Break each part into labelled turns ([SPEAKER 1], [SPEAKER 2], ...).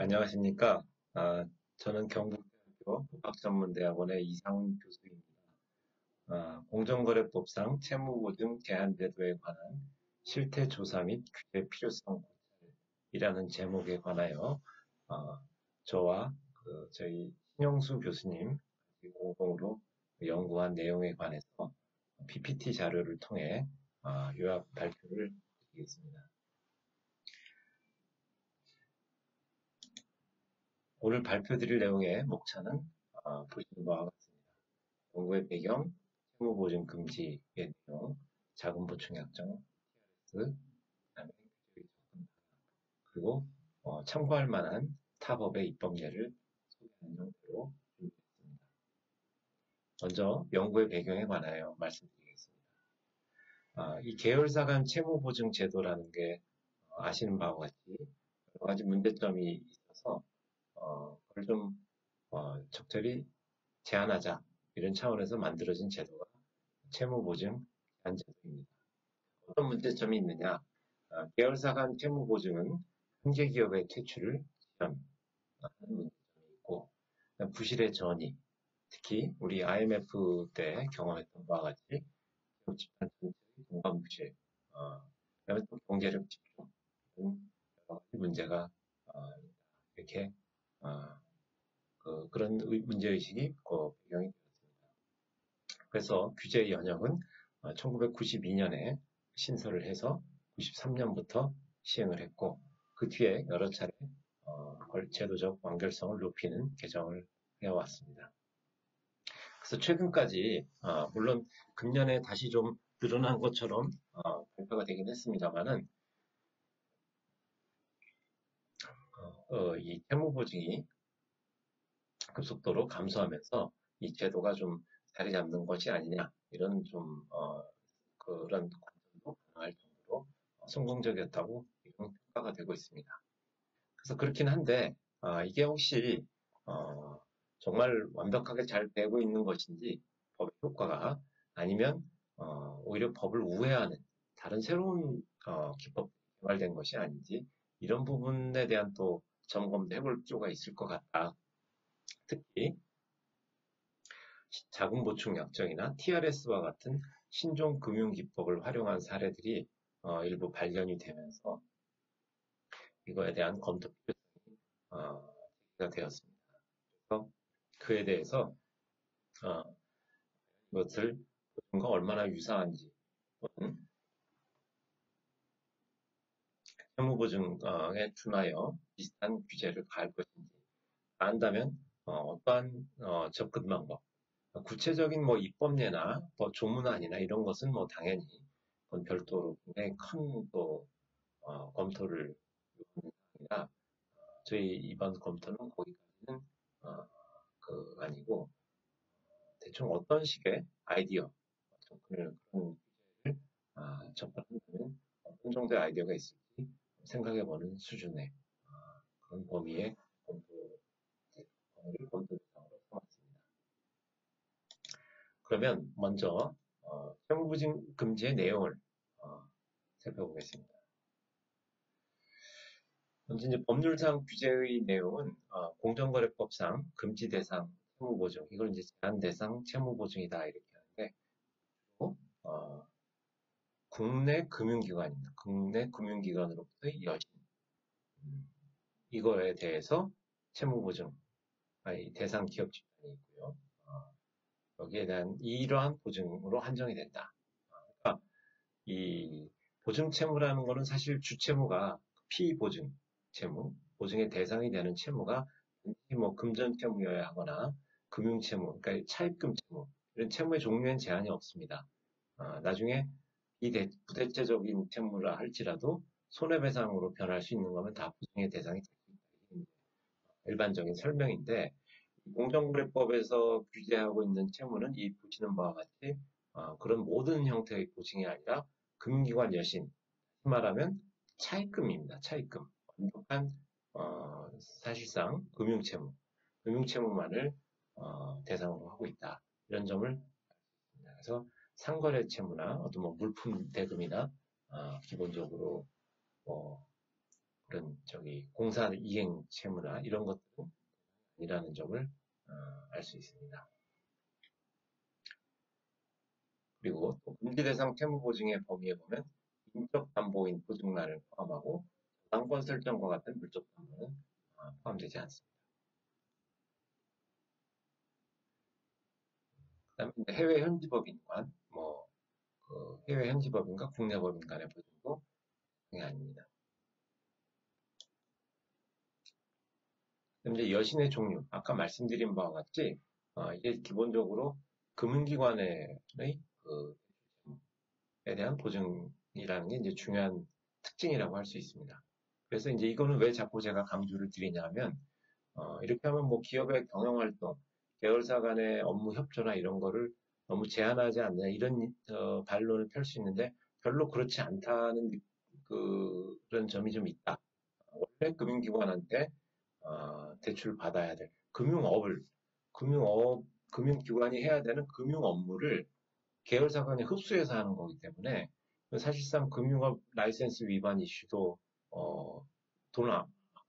[SPEAKER 1] 안녕하십니까. 저는 경북대학교 법학전문대학원의 이상훈 교수입니다. 공정거래법상 채무보증 제한제도에 관한 실태조사 및 규제 필요성 고찰이라는 제목에 관하여 저와 저희 신영수 교수님 공동으로 연구한 내용에 관해서 PPT 자료를 통해 요약 발표를 드리겠습니다. 오늘 발표드릴 내용의 목차는 보시는 바와 같습니다. 연구의 배경, 채무보증 금지의 내용, 자금 보충 약정, TRS, 그다음에 규제의 접근 방향, 그리고 참고할 만한 타법의 입법례를 소개하는 형태로 준비했습니다. 먼저 연구의 배경에 관하여 말씀드리겠습니다. 이 계열사 간 채무보증 제도라는 게 아시는 바와 같이 여러 가지 문제점이 있어서 그걸 좀 적절히 제한하자 이런 차원에서 만들어진 제도가 채무보증 제한제도입니다. 어떤 문제점이 있느냐? 계열사 간 채무보증은 형제기업의 퇴출을 지연하는 문제점이 있고, 부실의 전이, 특히 우리 IMF 때 경험했던 바와 같이 기업 집단 전체의 동반 부실, 그다음에 또 경제력 집중 이런 여러 가지 문제가 이렇게 그런 문제의식이 배경이 되었습니다. 그래서 규제 연역은 1992년에 신설을 해서 93년부터 시행을 했고 그 뒤에 여러 차례 제도적 완결성을 높이는 개정을 해왔습니다. 그래서 최근까지 물론 금년에 다시 좀 늘어난 것처럼 발표가 되긴 했습니다만은 이 채무보증이 급속도로 감소하면서 이 제도가 좀 자리 잡는 것이 아니냐 이런 좀 그런 관점도 가능할 정도로 성공적이었다고 이런 평가가 되고 있습니다. 그래서 그렇긴 한데 이게 혹시 정말 완벽하게 잘 되고 있는 것인지 법의 효과가 아니면 오히려 법을 우회하는 다른 새로운 기법 개발된 것이 아닌지 이런 부분에 대한 또 점검도 해볼 필요가 있을 것 같다. 특히 자금 보충 약정이나 TRS와 같은 신종 금융 기법을 활용한 사례들이 일부 발견이 되면서 이거에 대한 검토 필요성이 제기가 되었습니다. 그래서 그에 대해서 이것을 보증과 얼마나 유사한지 또는 채무보증에 준하여 비슷한 규제를 가할 것인지 안다면 어떠한 접근 방법 구체적인 뭐 입법례나 뭐 조문안이나 이런 것은 뭐 당연히 그건 별도로 굉장히 큰 또 검토를 요하는 사항이라 저희 이번 검토는 거기까지는 아니고 대충 어떤 식의 아이디어 그런 규제를 접근한다면 어떤 정도의 아이디어가 있을지 생각해보는 수준의 그런 범위의 범위를 검토 대상으로 삼았습니다. 그러면 먼저 채무보증 금지의 내용을 살펴보겠습니다. 먼저 이제 법률상 규제의 내용은 공정거래법상 금지 대상 채무보증 이걸 이제 제한 대상 채무보증이다 이렇게 하는데 그리고 국내 금융기관입니다. 국내 금융기관으로부터의 여신 이거에 대해서 채무보증 대상 기업 집단이 있고요. 여기에 대한 이러한 보증으로 한정이 된다. 그러니까 이 보증 채무라는 거는 사실 주채무가 피보증 채무, 보증의 대상이 되는 채무가 뭐 금전 채무여야 하거나 금융 채무, 그러니까 차입금 채무 이런 채무의 종류엔 제한이 없습니다. 나중에 부대체적인 채무라 할지라도 손해배상으로 변할 수 있는 거면 다 보증의 대상이 될 수 있다. 일반적인 설명인데 공정거래법에서 규제하고 있는 채무는 이 보시는 바와 같이 그런 모든 형태의 보증이 아니라 금융기관 여신, 말하면 차입금입니다. 차입금. 완벽한 사실상 금융채무만을 대상으로 하고 있다. 이런 점을 알 수 있습니다. 그래서 상거래 채무나 어떤 뭐 물품 대금이나 기본적으로 그런 공사 이행 채무나 이런 것들은 아니라는 점을 알 수 있습니다. 그리고 또 금지 대상 채무 보증의 범위에 보면 인적 담보인 보증란을 포함하고 저당권 설정과 같은 물적 담보는 포함되지 않습니다. 그다음에 해외 현지 법인 간, 해외 현지 법인과 국내 법인 간의 보증도 당연히 아닙니다. 그럼 이제 여신의 종류, 아까 말씀드린 바와 같이 이게 기본적으로 금융기관의 에 대한 보증이라는 게 이제 중요한 특징이라고 할 수 있습니다. 그래서 이제 이거는 왜 자꾸 제가 강조를 드리냐면 이렇게 하면 뭐 기업의 경영활동, 계열사 간의 업무 협조나 이런 거를 너무 제한하지 않느냐 이런 반론을 펼 수 있는데 별로 그렇지 않다는 그런 점이 좀 있다. 원래 금융기관한테 대출을 받아야 될 금융기관이 해야 되는 금융 업무를 계열사 간에 흡수해서 하는 거기 때문에 사실상 금융업 라이센스 위반 이슈도 돈을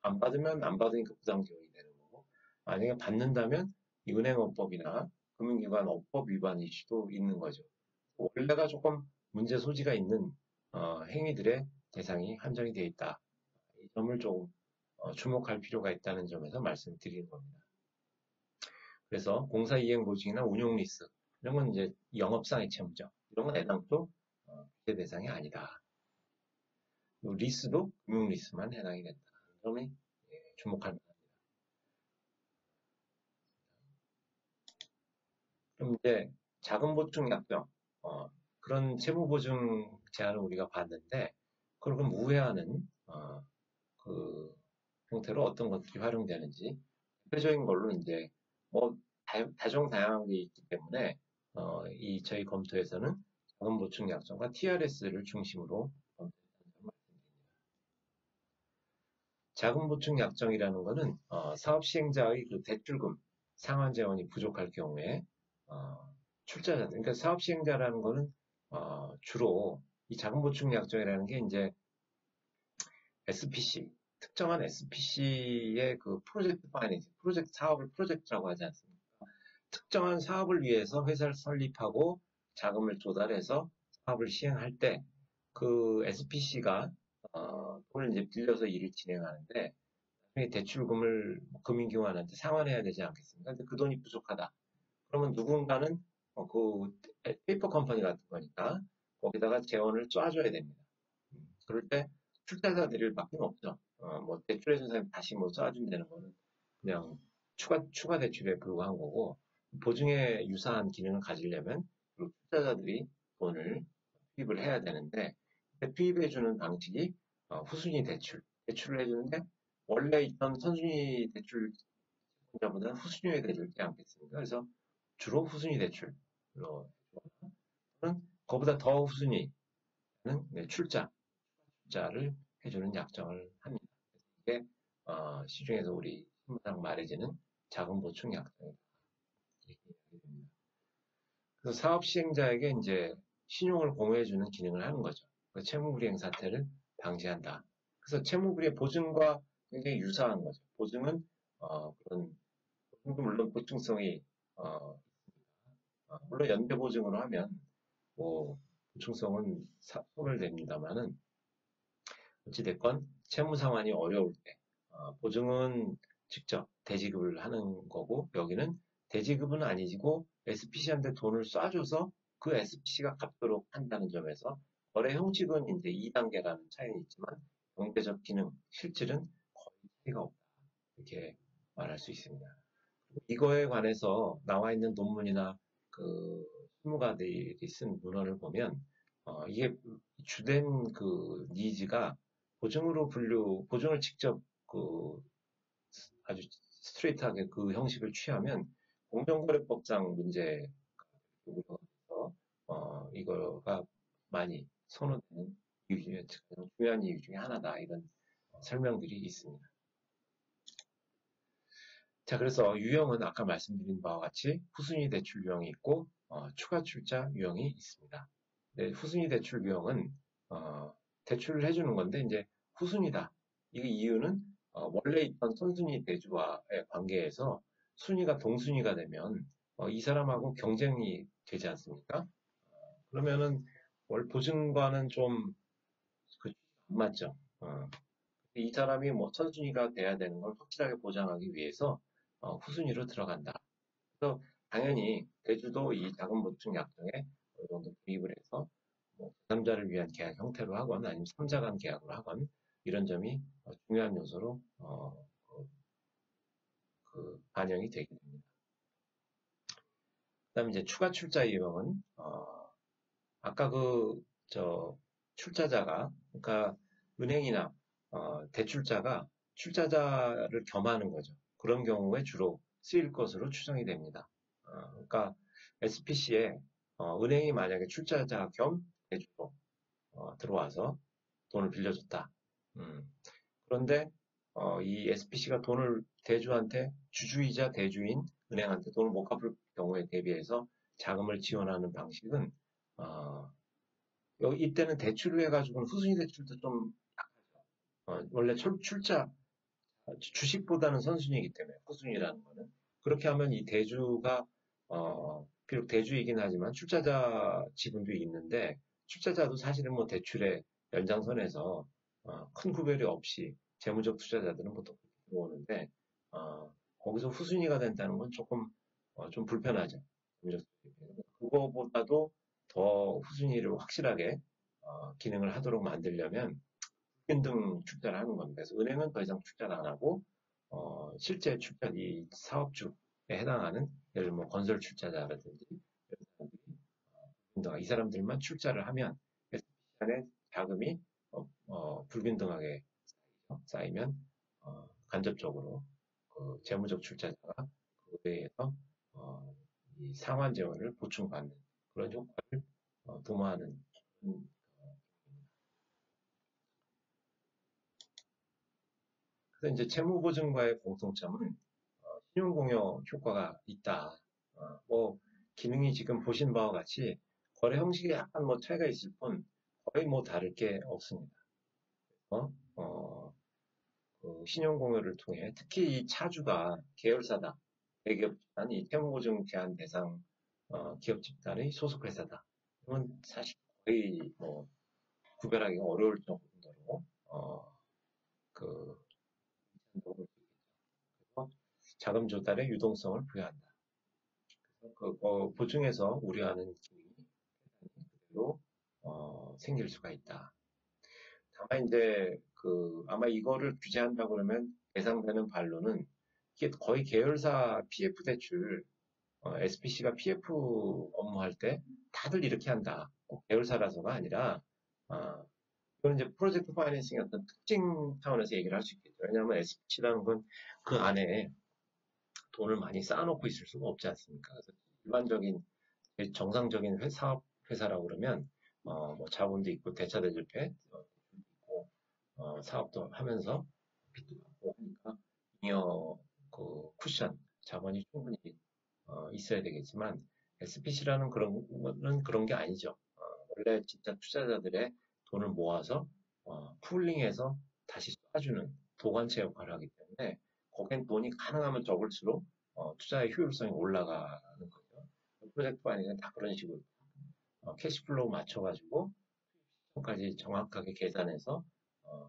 [SPEAKER 1] 안 받으면 안 받으니까 부당기업이 되는 거고 만약에 받는다면 이 은행업법이나 금융기관 업법 위반 이슈도 있는 거죠. 원래가 조금 문제 소지가 있는 행위들의 대상이 한정이 되어 있다. 이 점을 좀 주목할 필요가 있다는 점에서 말씀드리는 겁니다. 그래서 공사 이행 보증이나 운용 리스 이런 건 이제 영업상의 채무죠. 이런 건 애당초 규제 대상이 아니다. 리스도 금융 리스만 해당이 된다. 이 점이 주목할 만합니다. 그럼 이제 자금 보충 약정 그런 채무 보증 제한을 우리가 봤는데 그걸 그럼 우회하는 그 형태로 어떤 것들이 활용되는지 대표적인 걸로 이제 뭐 다종다양한 게 있기 때문에 이 저희 검토에서는 자금 보충 약정과 TRS를 중심으로 검토했다는 점을 말씀드립니다. 자금 보충 약정이라는 것은 사업 시행자의 그 대출금 상환 재원이 부족할 경우에 출자자들, 그러니까 사업 시행자라는 것은 주로 이 자금 보충 약정이라는 게 이제 SPC, 특정한 SPC의 그 프로젝트 파이낸싱, 프로젝트 사업을 프로젝트라고 하지 않습니까? 특정한 사업을 위해서 회사를 설립하고 자금을 조달해서 사업을 시행할 때 그 SPC가 돈을 이제 빌려서 일을 진행하는데 나중에 대출금을 금융기관한테 상환해야 되지 않겠습니까? 근데 그 돈이 부족하다. 그러면 누군가는 그 페이퍼 컴퍼니 같은 거니까 거기다가 재원을 쏴줘야 됩니다. 그럴 때 출자자들일 밖에 없죠. 뭐 대출해준 사람이 다시 뭐 쏴준다는 거는 그냥 추가 대출에 불과한 거고 보증에 유사한 기능을 가지려면 그 투자자들이 돈을 투입을 해야 되는데 투입해주는 방식이 후순위 대출을 해주는데 원래 있던 선순위 대출자보다는 후순위에 대주지 않겠습니까? 그래서 주로 후순위 대출로 또는 그보다 더 후순위는 출자를 해주는 약정을 합니다. 이게 시중에서 우리 신문상 말해지는 자금 보충 약정이다. 이렇게 이야기됩니다. 그래서 사업 시행자에게 이제 신용을 공유해주는 기능을 하는 거죠. 채무불이행 사태를 방지한다. 그래서 채무불이행 보증과 굉장히 유사한 거죠. 보증은 그런 물론 보충성이 물론 연대 보증으로 하면 뭐 보충성은 소멸됩니다만은 어찌됐건 채무 상환이 어려울 때 보증은 직접 대지급을 하는 거고 여기는 대지급은 아니고 SPC한테 돈을 쏴줘서 그 SPC가 갚도록 한다는 점에서 거래 형식은 이제 2단계라는 차이는 있지만 경제적 기능, 실질은 거의 차이가 없다. 이렇게 말할 수 있습니다. 이거에 관해서 나와 있는 논문이나 그 실무가들이 쓴 문헌을 보면 이게 주된 그 니즈가 보증을 직접 그 아주 스트레이트하게 그 형식을 취하면 공정거래법상 문제가 우려서 이거가 많이 선호되는 이유 중에 중요한 이유 중에 하나다 이런 설명들이 있습니다. 자, 그래서 유형은 아까 말씀드린 바와 같이 후순위 대출 유형이 있고 추가 출자 유형이 있습니다. 네, 후순위 대출 유형은 대출을 해주는 건데 이제 후순위다. 이 이유는 원래 있던 선순위 대주와의 관계에서 순위가 동순위가 되면 이 사람하고 경쟁이 되지 않습니까? 그러면은 월 보증과는 좀 안 맞죠. 이 사람이 뭐 선순위가 돼야 되는 걸 확실하게 보장하기 위해서 후순위로 들어간다. 그래서 당연히 대주도 이 자금 보충 약정에 어느 정도 도입을 해서 뭐 제3자를 위한 계약 형태로 하건 아니면 3자 간 계약으로 하건 이런 점이 중요한 요소로 그 반영이 되게 됩니다. 그다음에 이제 추가 출자 유형은 아까 저 출자자가 그러니까 은행이나 대출자가 출자자를 겸하는 거죠. 그런 경우에 주로 쓰일 것으로 추정이 됩니다. 그러니까 SPC에 은행이 만약에 출자자 겸 대주로 들어와서 돈을 빌려줬다. 그런데 이 SPC가 돈을 대주한테 주주이자 대주인 은행한테 돈을 못 갚을 경우에 대비해서 자금을 지원하는 방식은 어, 이때는 대출을 해가지고는 후순위 대출도 좀 원래 출자 주식보다는 선순위이기 때문에 후순위라는 거는 그렇게 하면 이 대주가 비록 대주이긴 하지만 출자자 지분도 있는데 출자자도 사실은 뭐 대출의 연장선에서 큰 구별이 없이 재무적 투자자들은 보통 들어오는데 거기서 후순위가 된다는 건 조금 좀 불편하죠. 그거보다도 더 후순위를 확실하게 기능을 하도록 만들려면 등 출자를 하는 겁니다. 그래서 은행은 더 이상 출자를 안 하고 실제 출자 이 사업주에 해당하는 예를 들면 뭐 건설 출자자라든지 이런 사람들이 이 사람들만 출자를 하면 시간에 자금이 불균등하게 쌓이면 간접적으로 그 재무적 출자자가 그에 대해서 이 상환 재원을 보충받는 그런 효과를 도모하는 그래서 이제 채무보증과의 공통점은 신용공여 효과가 있다. 뭐 기능이 지금 보신 바와 같이 거래 형식에 약간 뭐 차이가 있을 뿐 거의 뭐 다를 게 없습니다. 어? 어, 그 신용공여를 통해 특히 이 차주가 계열사다. 대기업 집단, 이 채무보증 제한 대상 기업 집단의 소속 회사다. 그러면 사실 거의 뭐 구별하기가 어려울 정도로 그 자금 조달의 유동성을 부여한다. 보증에서 우려하는 기능이 그대로 생길 수가 있다. 다만 이제 아마 이거를 규제한다 그러면 예상되는 반론은 이게 거의 계열사 PF 대출 SPC가 PF 업무할 때 다들 이렇게 한다. 꼭 계열사라서가 아니라 이거는 이제 프로젝트 파이낸싱 어떤 특징 차원에서 얘기를 할 수 있겠죠. 왜냐하면 SPC라는 건 그 안에 돈을 많이 쌓아놓고 있을 수가 없지 않습니까? 그래서 일반적인 정상적인 사업 회사라고 그러면 뭐 자본도 있고 대차 대조패 있고 사업도 하면서 빚도 받고 하니까 잉여 쿠션 자본이 충분히 있어야 되겠지만 SPC라는 그런 거는 그런 게 아니죠. 원래 진짜 투자자들의 돈을 모아서 풀링해서 다시 쏴주는 도관체 역할을 하기 때문에 거긴 돈이 가능하면 적을수록 투자의 효율성이 올라가는 거죠. 프로젝트 파이낸스는 다 그런 식으로 캐시플로우 맞춰가지고 까지 정확하게 계산해서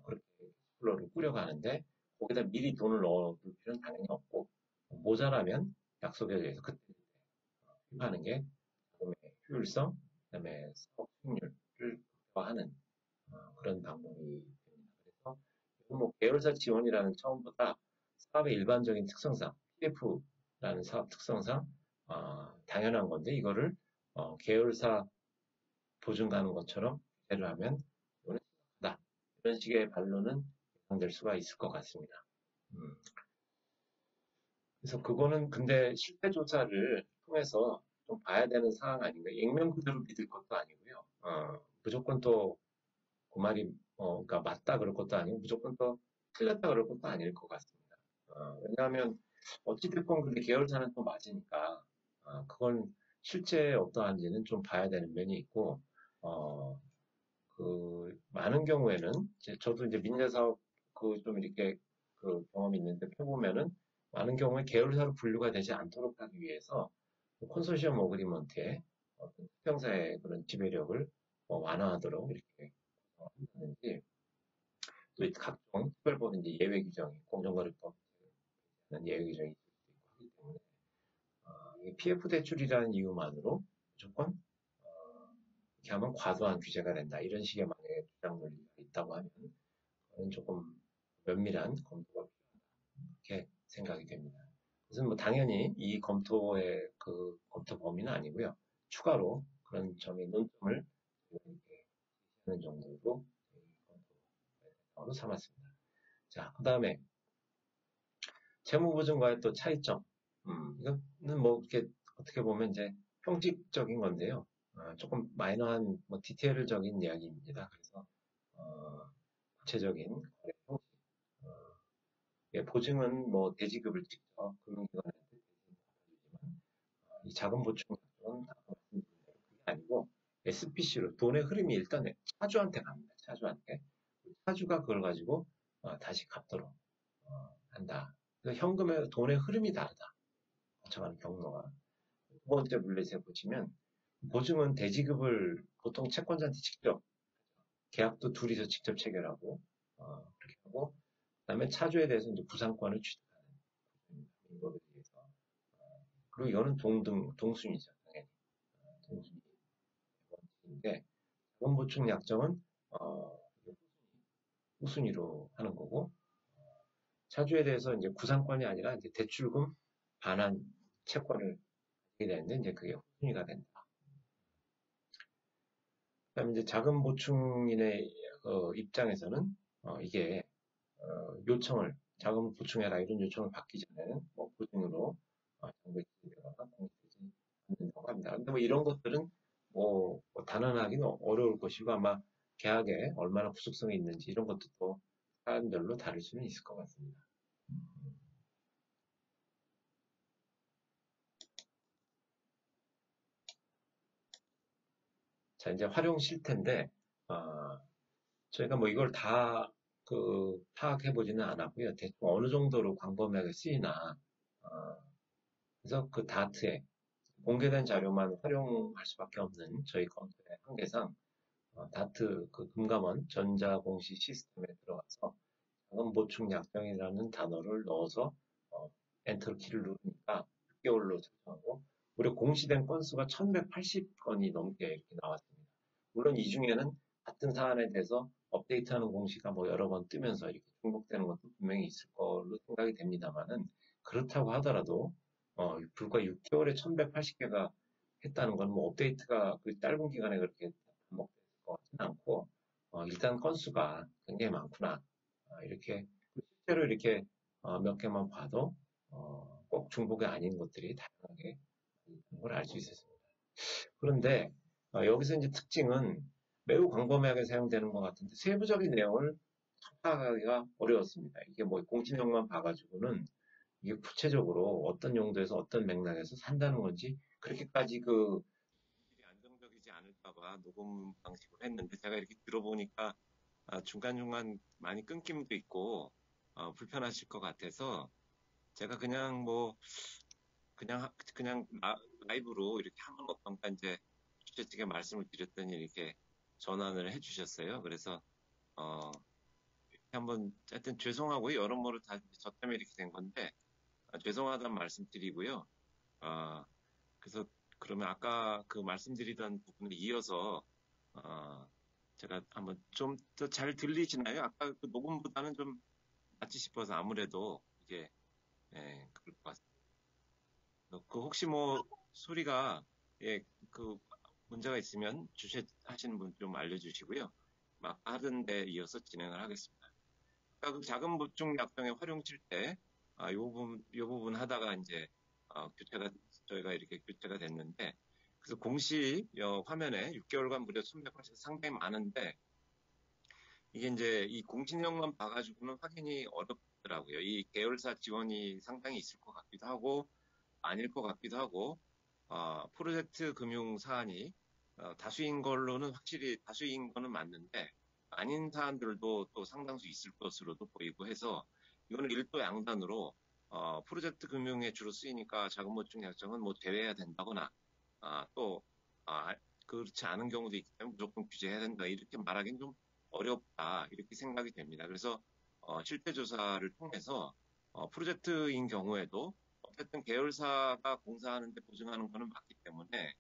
[SPEAKER 1] 그렇게 캐시플로우를 꾸려가는데 거기다 미리 돈을 넣어둘 필요는 당연히 없고 모자라면 약속에 대해서 그때 하는 게 자금의 효율성, 그다음에 사업 수익률을 극대화하는 그런 방법이 됩니다. 그래서 뭐 계열사 지원이라는 처음보다 사업의 일반적인 특성상 PF라는 사업 특성상 당연한 건데 이거를 계열사 보증 가는 것처럼 규제를 하면 이거는 심각하다. 이런 식의 반론은 예상될 수가 있을 것 같습니다. 그래서 그거는 근데 실태 조사를 통해서 좀 봐야 되는 사항 아닌가. 액면 그대로 믿을 것도 아니고요. 무조건 또 그 말이 그러니까 맞다 그럴 것도 아니고 무조건 또 틀렸다 그럴 것도 아닐 것 같습니다. 왜냐하면 어찌됐건 근데 계열사는 또 맞으니까 그건 실제 어떠한지는 좀 봐야 되는 면이 있고 많은 경우에는 저도 이제 민재사업 좀 이렇게 그 경험이 있는데 펴보면은 많은 경우에 계열사로 분류가 되지 않도록 하기 위해서 컨소시엄 어그리먼트에 어떤 수평사의 그런 지배력을 완화하도록 이렇게 한다든지 또 각종 특별법 이제 예외 규정이 공정거래법 예외 규정이 있을 수 있고 하기 때문에 PF 대출이라는 이유만으로 무조건 이렇게 하면 과도한 규제가 된다 이런 식의 만약에 주장 논리가 있다고 하면 그건 조금 면밀한 검토가 필요하게 생각이 됩니다. 그래서 뭐 당연히 이 검토의 그 검토 범위는 아니고요. 추가로 그런 점의 논점을 이렇게 하는 정도로 검토로 삼았습니다. 자, 그 다음에 채무보증과의 또 차이점. 이거는 뭐 이렇게 어떻게 보면 이제 형식적인 건데요. 조금 마이너한 뭐 디테일적인 이야기입니다. 그래서 구체적인 거래 형식. 예, 보증은 뭐 대지급을 직접 금융기관한테 대신 갚아주지만 이 자금 보충은 아까 말씀드린 대로 그게 아니고 SPC로 돈의 흐름이 일단 차주한테 갑니다. 차주한테. 차주가 그걸 가지고 다시 갚도록 한다. 그래서 현금의 돈의 흐름이 다르다. 거쳐가는 경로가. 두 번째 물렛에 보시면 보증은 대지급을 보통 채권자한테 직접 계약도 둘이서 직접 체결하고 그렇게 하고 그다음에 차주에 대해서 이제 부상권을 취득하는 이거에 대해서 그리고 이거는 동순이죠 당연히 동순이 원칙인데 자본 보충 약정은 후순위로 하는 거고 차주에 대해서 이제 구상권이 아니라 이제 대출금 반환 채권을 하게 되는데 이제 그게 후순위가 된다. 그다음에 이제 자금 보충인의 입장에서는 이게 자금을 보충해라 이런 요청을 받기 전에는 뭐 보증으로 정부에 기재되거나 공시되지 않는다고 합니다. 근데 뭐 이런 것들은 뭐 단언하기는 어려울 것이고 아마 계약에 얼마나 구속성이 있는지 이런 것도 또 사안별로 다를 수는 있을 것 같습니다. 자, 이제 활용 실태인데, 저희가 뭐 이걸 다 파악해보지는 않았고요. 대충 어느 정도로 광범위하게 쓰이나, 그래서 그 다트에 공개된 자료만 활용할 수밖에 없는 저희 검토의 한계상, 다트 그 금감원 전자공시 시스템에 들어가서 자금 보충 약정이라는 단어를 넣어서 엔터 키를 누르니까 6개월로 작성하고 무려 공시된 건수가 1180건이 넘게 이렇게 나왔습니다. 물론 이 중에는 같은 사안에 대해서 업데이트하는 공시가 뭐 여러 번 뜨면서 이렇게 중복되는 것도 분명히 있을 걸로 생각이 됩니다만은 그렇다고 하더라도 불과 6개월에 1180개가 했다는 건 뭐 업데이트가 그 짧은 기간에 그렇게 반복됐을 것 같지는 않고 일단 건수가 굉장히 많구나 이렇게 실제로 이렇게 몇 개만 봐도 꼭 중복이 아닌 것들이 다양하게 있는 걸 알 수 있었습니다. 그런데 여기서 이제 특징은 매우 광범위하게 사용되는 것 같은데 세부적인 내용을 파악하기가 어려웠습니다. 이게 뭐 공시명만 봐가지고는 이게 구체적으로 어떤 용도에서 어떤 맥락에서 산다는 건지 그렇게까지 안정적이지 않을까봐 녹음 방식으로 했는데 제가 이렇게 들어보니까 중간중간 많이 끊김도 있고 불편하실 것 같아서 제가 그냥 라이브로 이렇게 하면 어떤가 이제 주최 측에 말씀을 드렸더니 이렇게 전환을 해주셨어요. 그래서 이렇게 한번 하여튼 죄송하고요. 여러모로 다 저 때문에 이렇게 된 건데 죄송하다는 말씀드리고요. 그래서 그러면 아까 그 말씀드리던 부분을 이어서 제가 한번 좀 더 잘 들리시나요? 아까 그 녹음보다는 좀 낫지 싶어서 아무래도 이게 그럴 것 같습니다. 그 혹시 뭐 소리가 그 문제가 있으면 주최하시는 분 좀 알려주시고요. 막 하던 데 이어서 진행을 하겠습니다. 아까 그 자금 보충 약정의 활용칠 때, 요 부분 하다가 이제, 저희가 이렇게 교체가 됐는데, 그래서 공시 화면에 6개월간 무려 1180 상당히 많은데, 이게 이제 이 공시령만 봐가지고는 확인이 어렵더라고요. 이 계열사 지원이 상당히 있을 것 같기도 하고, 아닐 것 같기도 하고, 프로젝트 금융 사안이 다수인 걸로는 확실히 다수인 거는 맞는데
[SPEAKER 2] 아닌 사안들도 또 상당수 있을 것으로도 보이고 해서 이거는 일도 양단으로 프로젝트 금융에 주로 쓰이니까 자금보충 약정은 뭐 제외해야 된다거나 또 그렇지 않은 경우도 있기 때문에 무조건 규제해야 된다 이렇게 말하기는 좀 어렵다 이렇게 생각이 됩니다. 그래서 실태 조사를 통해서 프로젝트인 경우에도 어쨌든 계열사가 공사하는데 보증하는 것은 맞기 때문에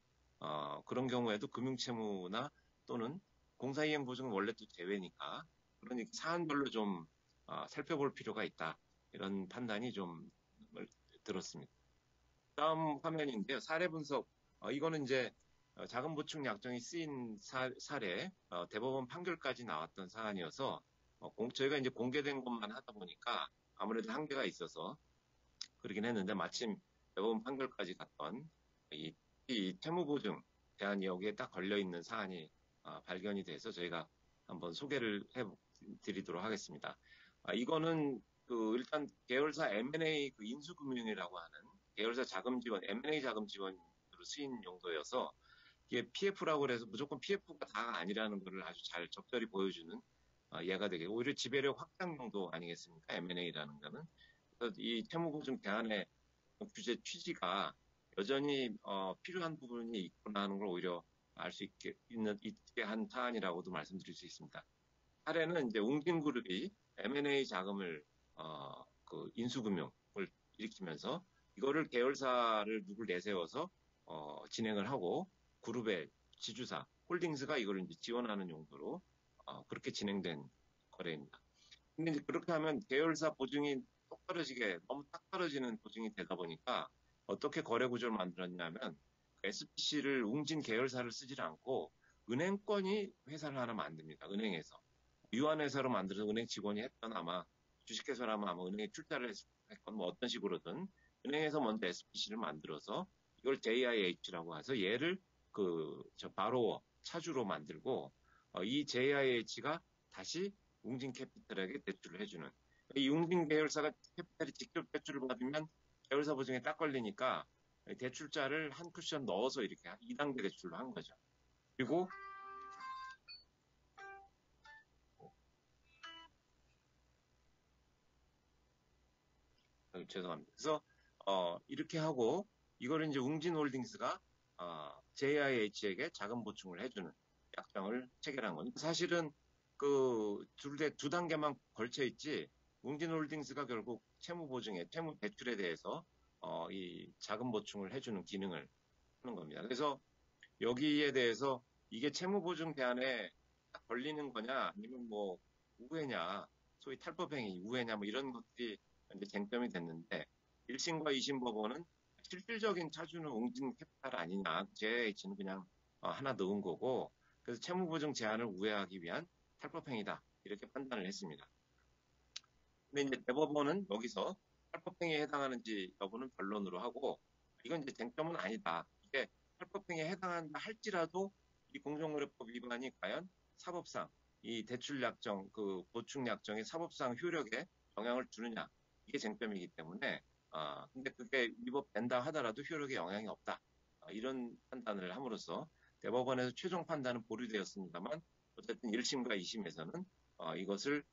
[SPEAKER 2] 그런 경우에도 금융채무나 또는 공사이행 보증은 원래 또 제외니까 그러니 사안별로 좀 살펴볼 필요가 있다 이런 판단이 좀 들었습니다. 다음 화면인데요. 사례 분석. 이거는 이제 자금 보충 약정이 쓰인 사례, 대법원 판결까지 나왔던 사안이어서 저희가 이제 공개된 것만 하다 보니까 아무래도 한계가 있어서 그러긴 했는데 마침 대법원 판결까지 갔던 이, 이 채무보증 제한이 여기에 딱 걸려 있는 사안이 발견이 돼서 저희가 한번 소개를 해드리도록 하겠습니다. 이거는 그 일단 계열사 M&A 그 인수금융이라고 하는 계열사 자금 지원, M&A 자금 지원으로 쓰인 용도여서 이게 PF라고 그래서 무조건 PF가 다가 아니라는 것을 아주 잘 적절히 보여주는 예가 되게 오히려 지배력 확장 용도 아니겠습니까? M&A라는 거는. 그래서 이 채무보증 대안의 규제 취지가 여전히 필요한 부분이 있구나 하는 걸 오히려 알 수 있게 한 사안이라고도 말씀드릴 수 있습니다. 사례는 이제 웅진그룹이 M&A 자금을 그 인수금융을 일으키면서 이거를 계열사를 누굴 내세워서 진행을 하고 그룹의 지주사 홀딩스가 이걸 이제 지원하는 용도로 그렇게 진행된 거래입니다. 근데 이제 그렇게 하면 계열사 보증이 똑 떨어지게 너무 딱 떨어지는 보증이 되다 보니까 어떻게 거래 구조를 만들었냐면 SPC를 웅진 계열사를 쓰질 않고 은행권이 회사를 하나 만듭니다. 은행에서. 유한회사로 만들어서 은행 직원이 했던 아마 주식회사라면 아마 은행에 출자를 했건 뭐 어떤 식으로든 은행에서 먼저 SPC를 만들어서 이걸 JIH라고 해서 얘를 바로 차주로 만들고 이 JIH가 다시 웅진 캐피탈에게 대출을 해주는 이 웅진 계열사가 캐피탈이 직접 대출을 받으면 계열사 보증에 딱 걸리니까 대출자를 한 쿠션 넣어서 이렇게 2단계 대출로 한 거죠. 그리고 죄송합니다. 그래서 이렇게 하고 이거를 이제 웅진홀딩스가 JIH에게 자금 보충을 해주는 약정을 체결한 겁니다. 사실은 두 단계만 걸쳐 있지 웅진홀딩스가 결국 채무 보증에 채무 대출에 대해서 이 자금 보충을 해주는 기능을 하는 겁니다. 그래서 여기에 대해서 이게 채무 보증 대안에 딱 걸리는 거냐 아니면 뭐 우회냐 소위 탈법행위 우회냐 뭐 이런 것들이 이제 쟁점이 됐는데 1심과 2심 법원은 실질적인 차주는 웅진 캐피탈 아니냐 JH는 그냥 하나 넣은 거고 그래서 채무보증 제한을 우회하기 위한 탈법행위다 이렇게 판단을 했습니다. 근데 이제 대법원은 여기서 탈법행위에 해당하는지 여부는 변론으로 하고 이건 이제 쟁점은 아니다. 이게 탈법행위에 해당한다 할지라도 이 공정거래법 위반이 과연 사법상 이 대출약정 그 보충약정의 사법상 효력에 영향을 주느냐 이게 쟁점이기 때문에 근데 그게 위법된다 하더라도 효력에 영향이 없다 이런 판단을 함으로써 대법원에서 최종 판단은 보류되었습니다만 어쨌든 1심과 2심에서는 이것을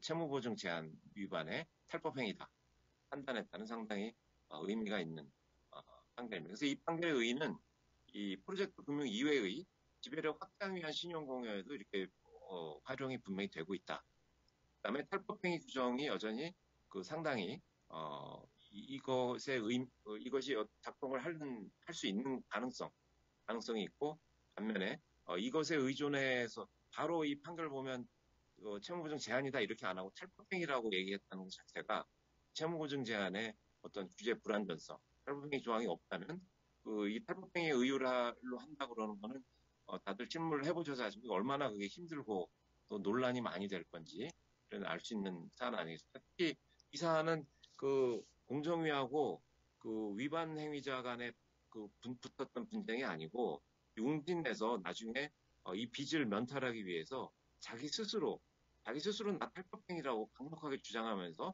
[SPEAKER 2] 채무보증 제한 위반의 탈법행위다 판단했다는 상당히 의미가 있는 판결입니다. 그래서 이 판결의 의의는 이 프로젝트 금융 이외의 지배력 확장 위한 신용공여에도 이렇게 활용이 분명히 되고 있다. 그다음에 탈법행위 규정이 여전히 상당히 이것이 작동을 할 수 있는 가능성이 있고 반면에 이것에 의존해서 바로 이 판결을 보면 채무보증 제한이다 이렇게 안 하고 탈법행위라고 얘기했다는 것 자체가 채무보증 제한의 어떤 규제 불완전성, 탈법행위 조항이 없다면 이 탈법행위 의유로 한다 그러는 거는 다들 실무를 해보셔서 아시고 얼마나 그게 힘들고 또 논란이 많이 될 건지 알 수 있는 사안 아니겠습니까? 특히 이 사안은 공정위하고 위반 행위자 간의 붙었던 분쟁이 아니고 웅진에서 나중에 이 빚을 면탈하기 위해서 자기 스스로는 나 탈법행위라고 강력하게 주장하면서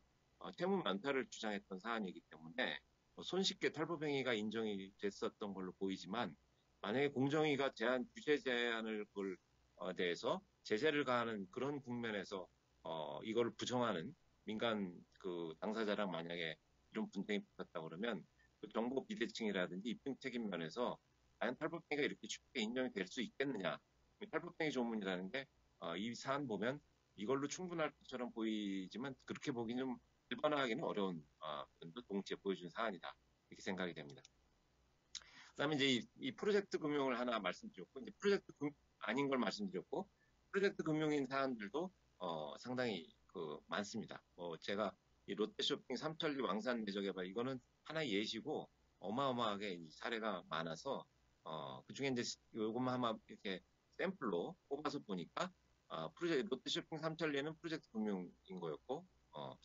[SPEAKER 2] 채무 면탈을 주장했던 사안이기 때문에 손쉽게 탈법행위가 인정이 됐었던 걸로 보이지만 만약에 공정위가 규제 제한을 대해서 제재를 가하는 그런 국면에서 이걸 부정하는 민간 그 당사자랑 만약에 이런 분쟁이 붙었다 그러면 그 정보 비대칭이라든지 입증 책임 면에서 과연 탈법행위가 이렇게 쉽게 인정이 될 수 있겠느냐. 탈법행위 조문이라는 게 이 사안 보면 이걸로 충분할 것처럼 보이지만 그렇게 보기는 좀 일반화하기는 어려운 면도 동시에 보여준 사안이다. 이렇게 생각이 됩니다. 그다음에 이제 이 프로젝트 금융을 하나 말씀드렸고, 이제 프로젝트 아닌 걸 말씀드렸고, 프로젝트 금융인 사안들도 상당히 그 많습니다. 제가 이 롯데쇼핑 삼천리 왕산 매저개발 이거는 하나의 예시고 어마어마하게 이 사례가 많아서 그 중에 이제 요것만 한번 이렇게 샘플로 뽑아서 보니까 프로젝트 롯데쇼핑 삼천리는 프로젝트 금융인 거였고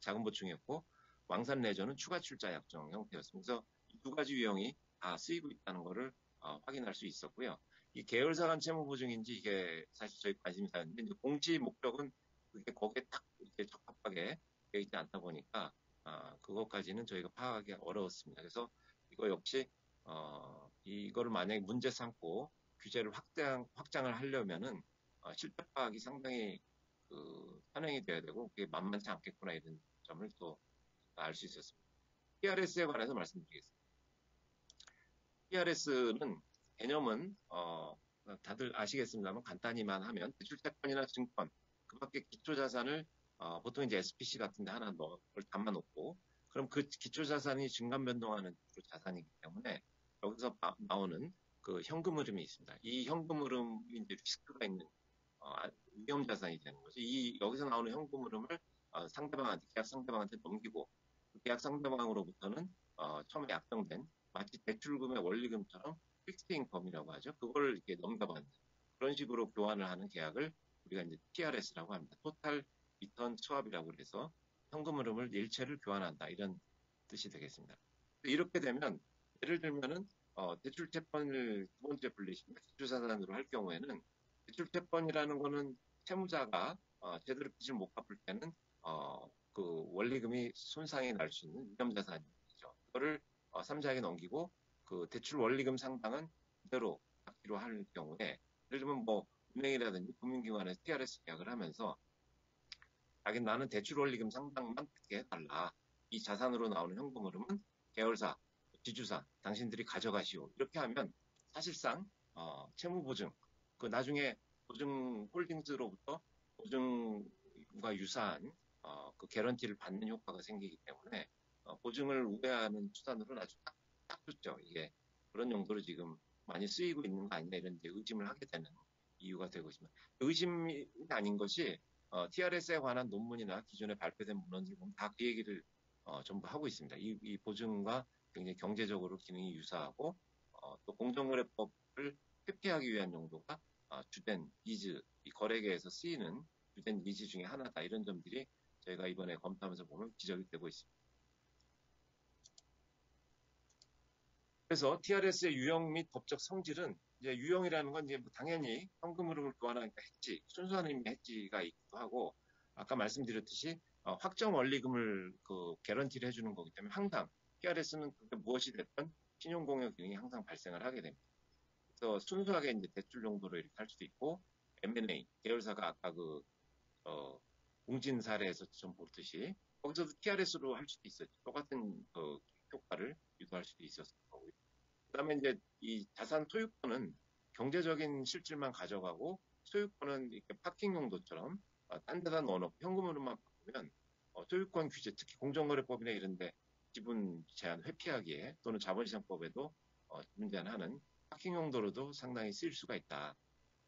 [SPEAKER 2] 자금 보충이었고 왕산 레저는 추가 출자 약정 형태였습니다. 그래서 이 두 가지 유형이 다 쓰이고 있다는 것을 확인할 수 있었고요. 이 계열사 간 채무 보증인지 이게 사실 저희 관심사였는데 이제 공시 목적은 그게 거기에 딱 이렇게 적합하게 되어 있지 않다 보니까 그것까지는 저희가 파악하기 어려웠습니다. 그래서 이거 역시 이거를 만약에 문제 삼고 규제를 확장을 하려면은 실태 파악이 상당히 그 선행이 돼야 되고 그게 만만치 않겠구나 이런 점을 또 알 수 있었습니다. PRS에 관해서 말씀드리겠습니다. PRS는 개념은 다들 아시겠습니다만 간단히만 하면 대출채권이나 증권 그밖에 기초자산을 보통 이제 SPC 같은데 하나 담아놓고 그럼 그 기초자산이 증감 변동하는 자산이기 때문에 여기서 나오는 그 현금 흐름이 있습니다. 이 현금 흐름이 이제 리스크가 있는 위험 자산이 되는 거죠. 이 여기서 나오는 현금 흐름을 상대방한테 계약 상대방한테 넘기고 그 계약 상대방으로부터는 처음에 약정된 마치 대출금의 원리금처럼 픽스드 인컴이라고 하죠. 그걸 이렇게 넘겨받는 그런 식으로 교환을 하는 계약을 우리가 이제 TRS라고 합니다. 토탈 리턴 스왑이라고 해서 현금 흐름을 일체를 교환한다 이런 뜻이 되겠습니다. 이렇게 되면 예를 들면은 대출 채권을 두 번째 분리시키면 기초자산으로 할 경우에는 대출 채권이라는 거는 채무자가 제대로 빚을 못 갚을 때는 그 원리금이 손상이 날 수 있는 위험자산이죠. 그거를 삼자에게 넘기고 그 대출 원리금 상당은 그대로 갚기로 할 경우에 예를 들면 뭐 은행이라든지 금융기관에서 TRS 계약을 하면서 자기 나는 대출 원리금 상당만 받게 해달라. 이 자산으로 나오는 현금 흐름은 계열사, 지주사 당신들이 가져가시오. 이렇게 하면 사실상 채무 보증 그 나중에 보증 홀딩스로부터 보증과 유사한 그 개런티를 받는 효과가 생기기 때문에 보증을 우회하는 수단으로 아주 딱 좋죠. 이게 그런 용도로 지금 많이 쓰이고 있는 거 아니냐 이런 의심을 하게 되는 이유가 되고 있습니다. 의심이 아닌 것이 TRS에 관한 논문이나 기존에 발표된 문헌들 보면 다 그 얘기를 전부 하고 있습니다. 이 보증과 굉장히 경제적으로 기능이 유사하고 또 공정거래법을 회피하기 위한 용도가 주된 니즈, 이 거래계에서 쓰이는 주된 니즈 중에 하나다. 이런 점들이 저희가 이번에 검토하면서 보면 지적이 되고 있습니다. 그래서 TRS의 유형 및 법적 성질은 이제 유형이라는 건 이제 뭐 당연히 현금 흐름을 교환하니까 해지, 순수한 의미의 해지가 있기도 하고 아까 말씀드렸듯이 확정 원리금을 그 개런티를 해주는 거기 때문에 항상 TRS는 그게 무엇이 됐든 신용공여 기능이 항상 발생을 하게 됩니다. 그래서 순수하게 이제 대출 용도로 이렇게 할 수도 있고 M&A 계열사가 아까 그 공진 사례에서 좀 보듯이 거기서도 TRS로 할 수도 있었죠. 똑같은 그 효과를 유도할 수도 있었을 거고요. 그다음에 이제 이 자산 소유권은 경제적인 실질만 가져가고 소유권은 이렇게 파킹 용도처럼 딴 데다 넣어놓고 현금으로만 바꾸면 소유권 규제 특히 공정거래법이나 이런데 지분 제한 회피하기에 또는 자본시장법에도 지분 제한하는 파킹 용도로도 상당히 쓰일 수가 있다.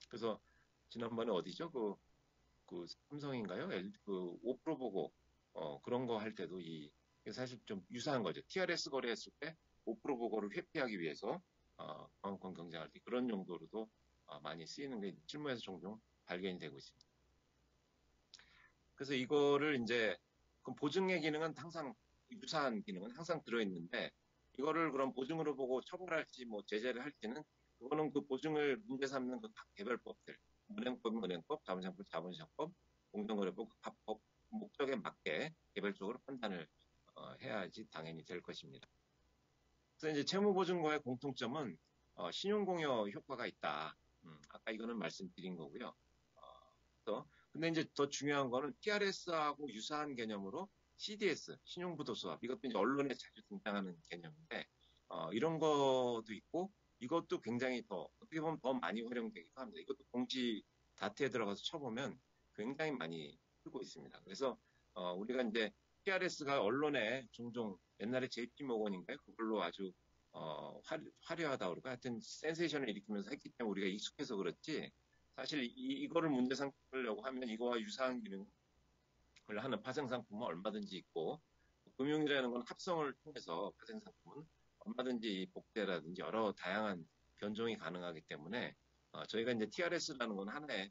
[SPEAKER 2] 그래서 지난번에 어디죠? 그 삼성인가요? 그 5% 보고 그런 거 할 때도 사실 좀 유사한 거죠. TRS 거래했을 때 5% 보고를 회피하기 위해서 광권 경쟁할 때 그런 용도로도 많이 쓰이는 게 실무에서 종종 발견이 되고 있습니다. 그래서 이거를 이제 그 보증의 기능은 항상 유사한 기능은 항상 들어있는데 이거를 그럼 보증으로 보고 처벌할지 뭐 제재를 할지는 그거는 그 보증을 문제 삼는 그 각 개별법들 은행법, 은행법, 자본시장법, 자본시장법, 공정거래법 각 법 목적에 맞게 개별적으로 판단을 해야지 당연히 될 것입니다. 그래서 이제 채무보증과의 공통점은 신용공여 효과가 있다. 아까 이거는 말씀드린 거고요. 근데 이제 더 중요한 거는 TRS하고 유사한 개념으로 CDS, 신용부도수합, 이것도 이제 언론에 자주 등장하는 개념인데, 이런 것도 있고, 이것도 굉장히 더, 어떻게 보면 더 많이 활용되기도 합니다. 이것도 공지 다트에 들어가서 쳐보면 굉장히 많이 쓰고 있습니다. 그래서, 우리가 이제 TRS가 언론에 종종 옛날에 JP 모건인가요? 그걸로 아주, 화려하다 그러고 하여튼 센세이션을 일으키면서 했기 때문에 우리가 익숙해서 그렇지, 사실 이거를 문제 삼으려고 하면 이거와 유사한 기능을 하는 파생 상품은 얼마든지 있고, 금융이라는 건 합성을 통해서 파생 상품은 얼마든지 복제라든지 여러 다양한 변종이 가능하기 때문에, 저희가 이제 TRS라는 건 하나의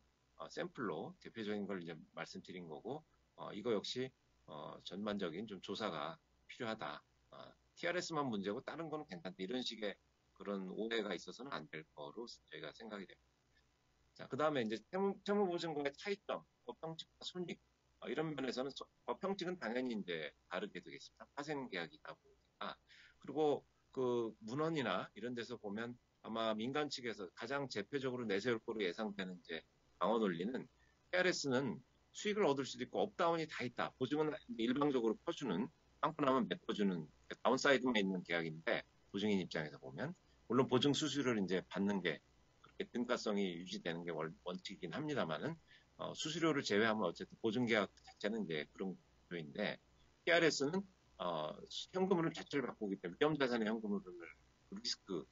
[SPEAKER 2] 샘플로 대표적인 걸 이제 말씀드린 거고, 이거 역시 전반적인 좀 조사가 필요하다. TRS만 문제고 다른 거는 괜찮다. 이런 식의 그런 오해가 있어서는 안 될 거로 저희가 생각이 됩니다. 자, 그 다음에 이제 채무보증금의 차이점, 법평칙과 손익, 이런 면에서는 법평칙은 당연히 이제 다르게 되겠습니다. 파생계약이다 보니까. 그리고 그 문헌이나 이런 데서 보면 아마 민간 측에서 가장 대표적으로 내세울 거로 예상되는 이제 강화 논리는 KRS는 수익을 얻을 수도 있고 업다운이 다 있다. 보증은 일방적으로 퍼주는, 빵꾸 나면 메꿔주는 다운사이드만 있는 계약인데 보증인 입장에서 보면 물론 보증 수수료를 이제 받는 게 등가성이 유지되는 게 원칙이긴 합니다만은 수수료를 제외하면 어쨌든 보증계약 자체는 이제 그런 구조인데 TRS는 현금으로 자체를 바꾸기 때문에 위험자산의 현금으로 리스크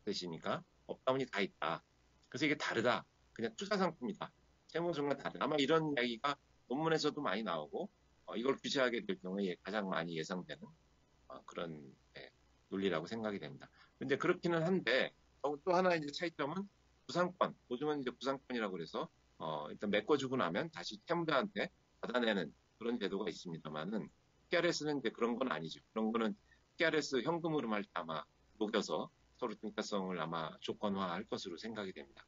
[SPEAKER 2] 대시니까 업다운이 다 있다. 그래서 이게 다르다. 그냥 투자 상품이다. 채무증과 다르다. 아마 이런 이야기가 논문에서도 많이 나오고 이걸 규제하게 될 경우에 가장 많이 예상되는 그런 논리라고 생각이 됩니다. 근데 그렇기는 한데 또 하나 이제 차이점은 부상권, 보증은 이제 부상권이라고 그래서 일단 메꿔주고 나면 다시 채무자한테 받아내는 그런 제도가 있습니다만은 TRS는 이제 그런 건 아니죠. 그런 거는 TRS 현금으로만 아마 녹여서 서로 등가성을 아마 조건화할 것으로 생각이 됩니다.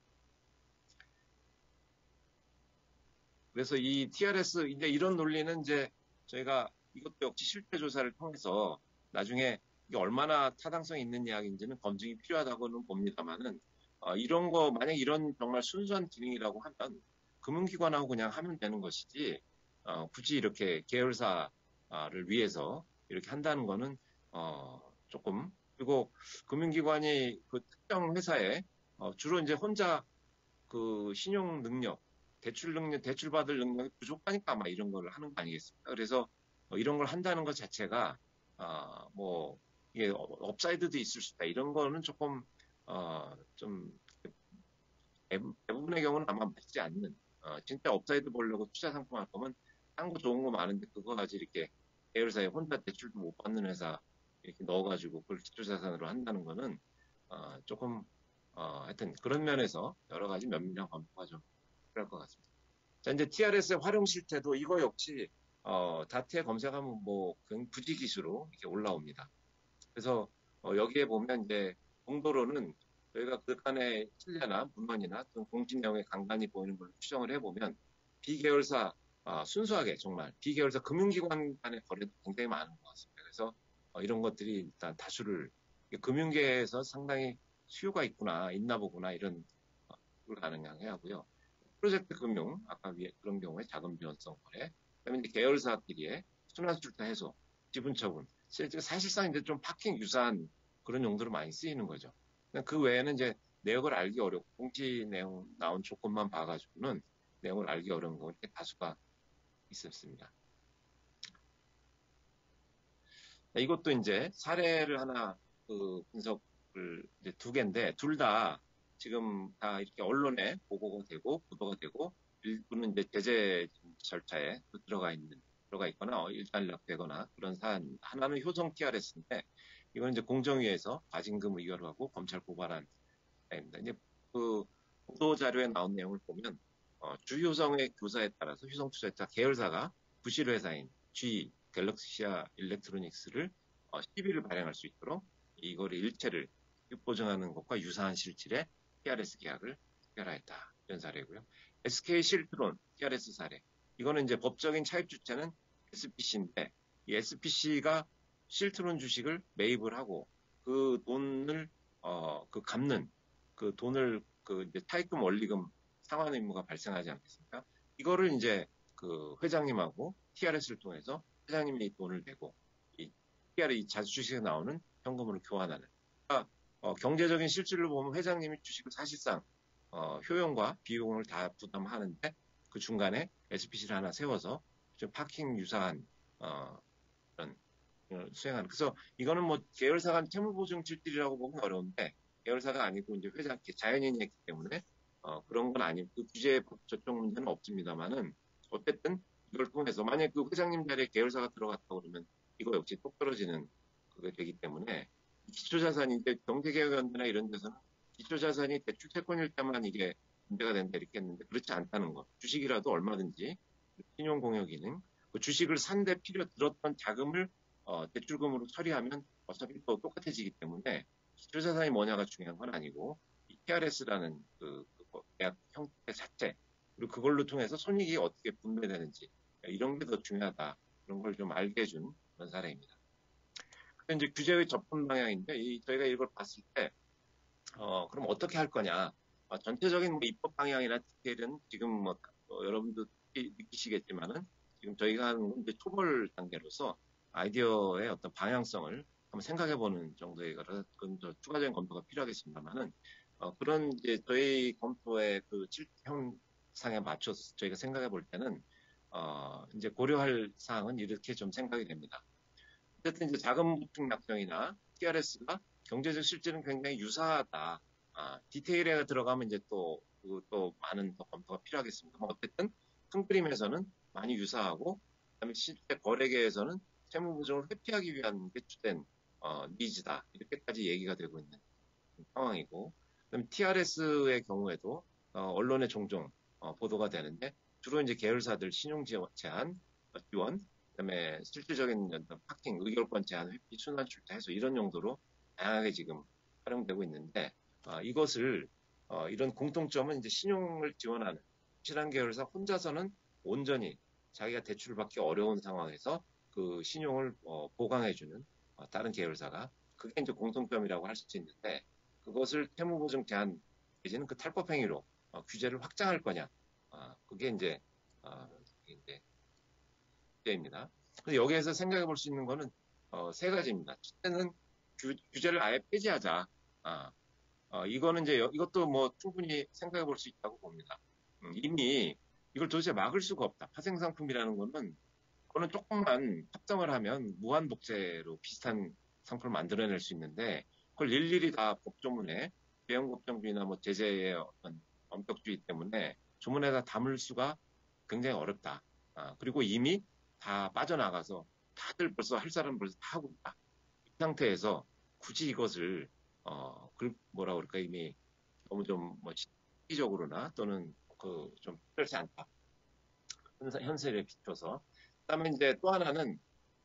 [SPEAKER 2] 그래서 이 TRS 이제 이런 논리는 이제 저희가 이것도 역시 실태 조사를 통해서 나중에 이게 얼마나 타당성이 있는 이야기인지는 검증이 필요하다고는 봅니다만은 이런 거 만약 이런 정말 순수한 기능이라고 하면 금융기관하고 그냥 하면 되는 것이지 굳이 이렇게 계열사를 위해서 이렇게 한다는 거는 조금 그리고 금융기관이 그 특정 회사에 주로 이제 혼자 그 신용 능력, 대출 능력, 대출 받을 능력이 부족하니까 아마 이런 걸 하는 거 아니겠습니까? 그래서 이런 걸 한다는 것 자체가 뭐 이게 업사이드도 있을 수 있다. 이런 거는 조금 좀 대부분의 경우는 아마 맞지 않는 진짜 업사이드 보려고 투자 상품 할 거면 딴 거 좋은 거 많은데 그거 가지고 이렇게 계열사에 혼자 대출도 못 받는 회사 이렇게 넣어가지고 그걸 기초자산으로 한다는 거는 조금 하여튼 그런 면에서 여러 가지 면밀한 검토가 좀 필요할 것 같습니다. 자, 이제 TRS의 활용 실태도 이거 역시 다트에 검색하면 뭐 부지기수로 이렇게 올라옵니다. 그래서 여기에 보면 이제 정도로는 저희가 그간의 신뢰나 문헌이나 또는 공식 내용에 간간히 보이는 걸 추정을 해보면 비계열사 순수하게 정말 비계열사 금융기관 간의 거래도 굉장히 많은 것 같습니다. 그래서 이런 것들이 일단 다수를 금융계에서 상당히 수요가 있나 보구나 이런 걸 가능하게 하고요. 프로젝트 금융 아까 위에 그런 경우에 자금 지원성 거래, 그다음에 이제 계열사끼리의 순환출자 해소, 지분 처분 사실상 이제 좀 파킹 유사한 그런 용도로 많이 쓰이는 거죠. 그 외에는 이제 내역을 알기 어렵고 공지 내용 나온 조건만 봐가지고는 내용을 알기 어려운 경우 이렇게 다수가 있었습니다. 이것도 이제 사례를 하나 그 분석을 이제 두 개인데 둘 다 지금 다 이렇게 언론에 보고가 되고 보도가 되고 일부는 이제 제재 절차에 들어가 있거나 일단락되거나 그런 사안. 하나는 효성 TRS인데 이거는 이제 공정위에서 과징금 의결하고 검찰 고발한 사입니다. 이제 그 보도 자료에 나온 내용을 보면 주효성의 교사에 따라서 효성투자자 계열사가 부실 회사인 G 갤럭시아 일렉트로닉스를 시비를 발행할 수 있도록 이거를 일체를 보증하는 것과 유사한 실질의 TRS 계약을 체결하였다. 이런 사례고요. SK 실트론 TRS 사례. 이거는 이제 법적인 차입 주체는 SPC인데 이 SPC가 실트론 주식을 매입을 하고 그 돈을 그 갚는 그 돈을 그 이제 차입금 원리금 상환 의무가 발생하지 않겠습니까? 이거를 이제 그 회장님하고 TRS를 통해서 회장님이 돈을 내고 이 TR이 자주식에 나오는 현금으로 교환하는. 그러니까 경제적인 실질로 보면 회장님이 주식을 사실상 효용과 비용을 다 부담하는데 그 중간에 SPC를 하나 세워서 좀 파킹 유사한 그런 수행하는. 그래서 이거는 뭐 계열사 간 채무보증 질질이라고 보면 어려운데 계열사가 아니고 이제 회장 자연인이기 때문에 그런 건 아닌 그 규제 저쪽 문제는 없습니다만은 어쨌든 이걸 통해서 만약 그 회장님 자리에 계열사가 들어갔다 그러면 이거 역시 똑 떨어지는 그게 되기 때문에 기초자산이 이제 경제개혁연대나 이런 데서는 기초자산이 대출 채권일 때만 이게 문제가 된다 이렇게 했는데 그렇지 않다는 거. 주식이라도 얼마든지 신용공여 기능, 그 주식을 산데 필요 들었던 자금을 대출금으로 처리하면 어차피 또 똑같아지기 때문에 기초자산이 뭐냐가 중요한 건 아니고 이 TRS라는 계약 형태 자체 그리고 그걸로 통해서 손익이 어떻게 분배되는지 이런 게 더 중요하다. 그런 걸 좀 알게 해준 그런 사례입니다. 근데 이제 규제의 접근 방향인데 저희가 이걸 봤을 때 그럼 어떻게 할 거냐? 전체적인 뭐 입법 방향이나 디테일은 지금 뭐 여러분도 느끼시겠지만은 지금 저희가 하는 건 이제 초벌 단계로서 아이디어의 어떤 방향성을 한번 생각해보는 정도의 그런 추가적인 검토가 필요하겠습니다만은 그런 이제 저희 검토의 그 형상에 맞춰서 저희가 생각해 볼 때는 이제 고려할 사항은 이렇게 좀 생각이 됩니다. 어쨌든 이제 자금 보충 약정이나 TRS가 경제적 실질은 굉장히 유사하다. 디테일에 들어가면 이제 또 많은 더 검토가 필요하겠습니다. 어쨌든 큰 그림에서는 많이 유사하고, 그다음에 실제 거래계에서는 채무 부정을 회피하기 위한 게 주된 니즈다. 이렇게까지 얘기가 되고 있는 상황이고, 그다음에 TRS의 경우에도 언론에 종종 보도가 되는데 주로 이제 계열사들 신용 제한, 지원, 그다음에 실질적인 어떤 파킹, 의결권 제한, 회피, 순환 출자 해소 이런 용도로 다양하게 지금 활용되고 있는데 이것을 이런 공통점은 이제 신용을 지원하는 실한 계열사 혼자서는 온전히 자기가 대출을 받기 어려운 상황에서 그 신용을 보강해주는 다른 계열사가 그게 이제 공통점이라고 할 수 있는데 그것을 채무보증 제한 내지는 그 탈법행위로 규제를 확장할 거냐 그게 이제 이제 문제입니다. 그래서 여기에서 생각해 볼 수 있는 거는 세 가지입니다. 첫째는 규제를 아예 폐지하자. 이거는 이제 이것도 뭐 충분히 생각해 볼 수 있다고 봅니다. 이미 이걸 도대체 막을 수가 없다. 파생상품이라는 거는 그거는 조금만 합정을 하면 무한 복제로 비슷한 상품을 만들어낼 수 있는데 그걸 일일이 다 법조문에 대형법정주의나 뭐 제재의 어떤 엄격주의 때문에 조문에다 담을 수가 굉장히 어렵다. 그리고 이미 다 빠져나가서 다들 벌써 할 사람 벌써 다 하고 있다. 이 상태에서 굳이 이것을 뭐라 그럴까 이미 너무 좀뭐 시기적으로나 또는 그 좀 필요하지 않다. 현실에 비춰서. 그다음에 이제 또 하나는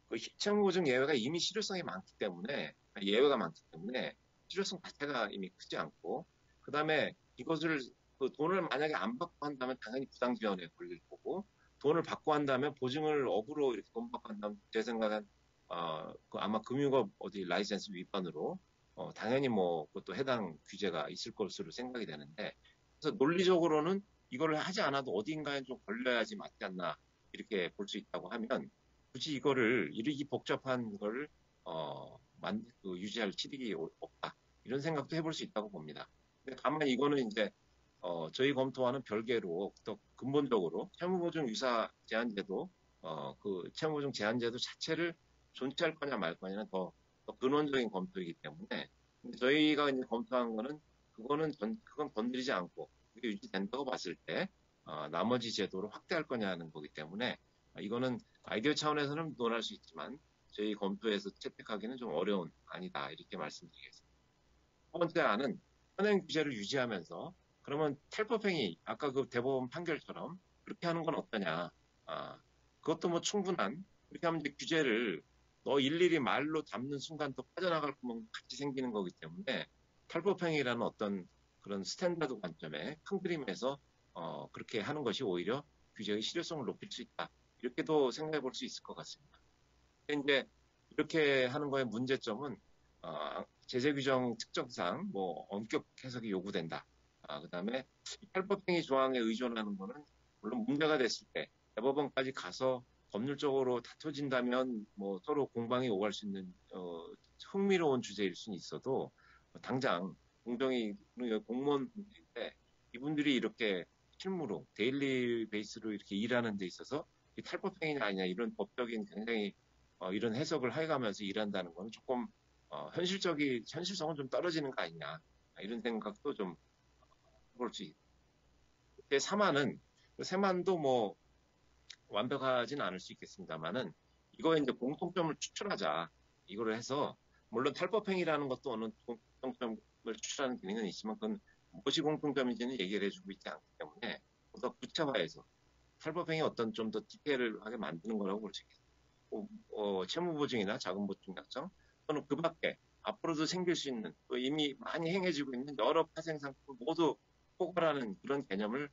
[SPEAKER 2] 그 채무보증 예외가 이미 실효성이 많기 때문에 예외가 많기 때문에 실효성 자체가 이미 크지 않고 그다음에 이것을 그 돈을 만약에 안 받고 한다면 당연히 부당지원에 걸릴 거고 돈을 받고 한다면 보증을 업으로 이렇게 돈 받고 한다면 제 생각엔 그 아마 금융업 어디 라이센스 위반으로 당연히 뭐 그것도 해당 규제가 있을 것으로 생각이 되는데 그래서 논리적으로는 이거를 하지 않아도 어딘가에 좀 걸려야지 맞지 않나 이렇게 볼 수 있다고 하면 굳이 이거를 이르기 복잡한 걸 유지할 치력이 없다 이런 생각도 해볼 수 있다고 봅니다. 근데 다만 이거는 이제 저희 검토와는 별개로 또 근본적으로 채무보증 유사 제한제도 그 채무보증 제한제도 자체를 존치할 거냐 말 거냐는 더 근원적인 검토이기 때문에 근데 저희가 이제 검토한 거는 그건 건드리지 않고 그게 유지된다고 봤을 때 나머지 제도를 확대할 거냐는 거기 때문에 이거는 아이디어 차원에서는 논할 수 있지만 저희 검토에서 채택하기는 좀 어려운 안이다 이렇게 말씀드리겠습니다. 첫 번째 안은 현행 규제를 유지하면서 그러면 탈법행위 아까 그 대법원 판결처럼 그렇게 하는 건 어떠냐? 그것도 뭐 충분한 그렇게 하면 이제 규제를 너 일일이 말로 담는 순간 또 빠져나갈 구멍 같이 생기는 거기 때문에 탈법행위라는 어떤 그런 스탠다드 관점에 큰 그림에서 그렇게 하는 것이 오히려 규제의 실효성을 높일 수 있다. 이렇게도 생각해 볼 수 있을 것 같습니다. 근데 이제 이렇게 하는 거의 문제점은 제재 규정 특정상 뭐 엄격 해석이 요구된다. 그다음에 탈법행위 조항에 의존하는 거는 물론 문제가 됐을 때 대법원까지 가서 법률적으로 다퉈진다면 뭐 서로 공방이 오갈 수 있는 흥미로운 주제일 수는 있어도 당장 공정위 공무원분들인데 이분들이 이렇게 실무로 데일리 베이스로 이렇게 일하는 데 있어서 이 탈법행위냐 아니냐 이런 법적인 굉장히 이런 해석을 해가면서 일한다는 건 조금 현실성은 좀 떨어지는 거 아니냐 이런 생각도 좀 해볼 수 있고 세만도 뭐 완벽하진 않을 수 있겠습니다만은 이거에 이제 공통점을 추출하자 이거를 해서 물론 탈법행위라는 것도 어느 공통점을 추출하는 기능은 있지만 그건 무엇이 공통점인지는 얘기를 해주고 있지 않기 때문에 더 구체화해서 탈법행위 어떤 좀 더 디테일하게 만드는 거라고 볼 수 있겠습니다. 채무보증이나 자금보증약정 또는 그 밖에 앞으로도 생길 수 있는 또 이미 많이 행해지고 있는 여러 파생상품 모두 포괄하는 그런 개념을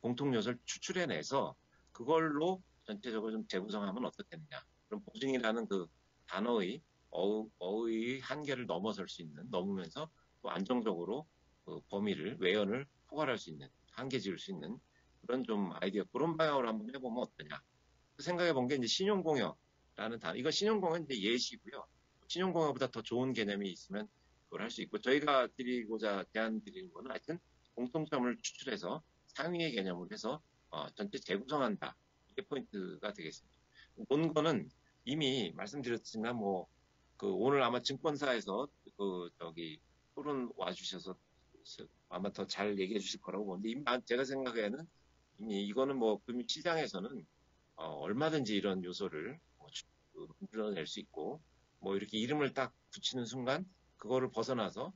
[SPEAKER 2] 공통 요소를 추출해내서 그걸로 전체적으로 좀 재구성하면 어떻겠느냐. 그럼 보증이라는 그 단어의 어의 한계를 넘어설 수 있는, 넘으면서 또 안정적으로 그 범위를, 외연을 포괄할 수 있는, 한계 지을 수 있는 그런 좀 아이디어, 그런 방향으로 한번 해보면 어떠냐. 생각해 본 게 이제 신용공여라는 단어. 이거 신용공여는 이제 예시고요. 신용공여보다 더 좋은 개념이 있으면 그걸 할 수 있고, 저희가 드리고자 제안 드리는 거는 하여튼 공통점을 추출해서 상위의 개념을 해서 전체 재구성한다. 이게 포인트가 되겠습니다. 논거는 이미 말씀드렸지만 오늘 아마 증권사에서 토론 와주셔서 아마 더 잘 얘기해 주실 거라고 보는데 이미 제가 생각에는 이미 이거는 금융시장에서는 얼마든지 이런 요소를 만들어낼 수 있고 이렇게 이름을 딱 붙이는 순간 그거를 벗어나서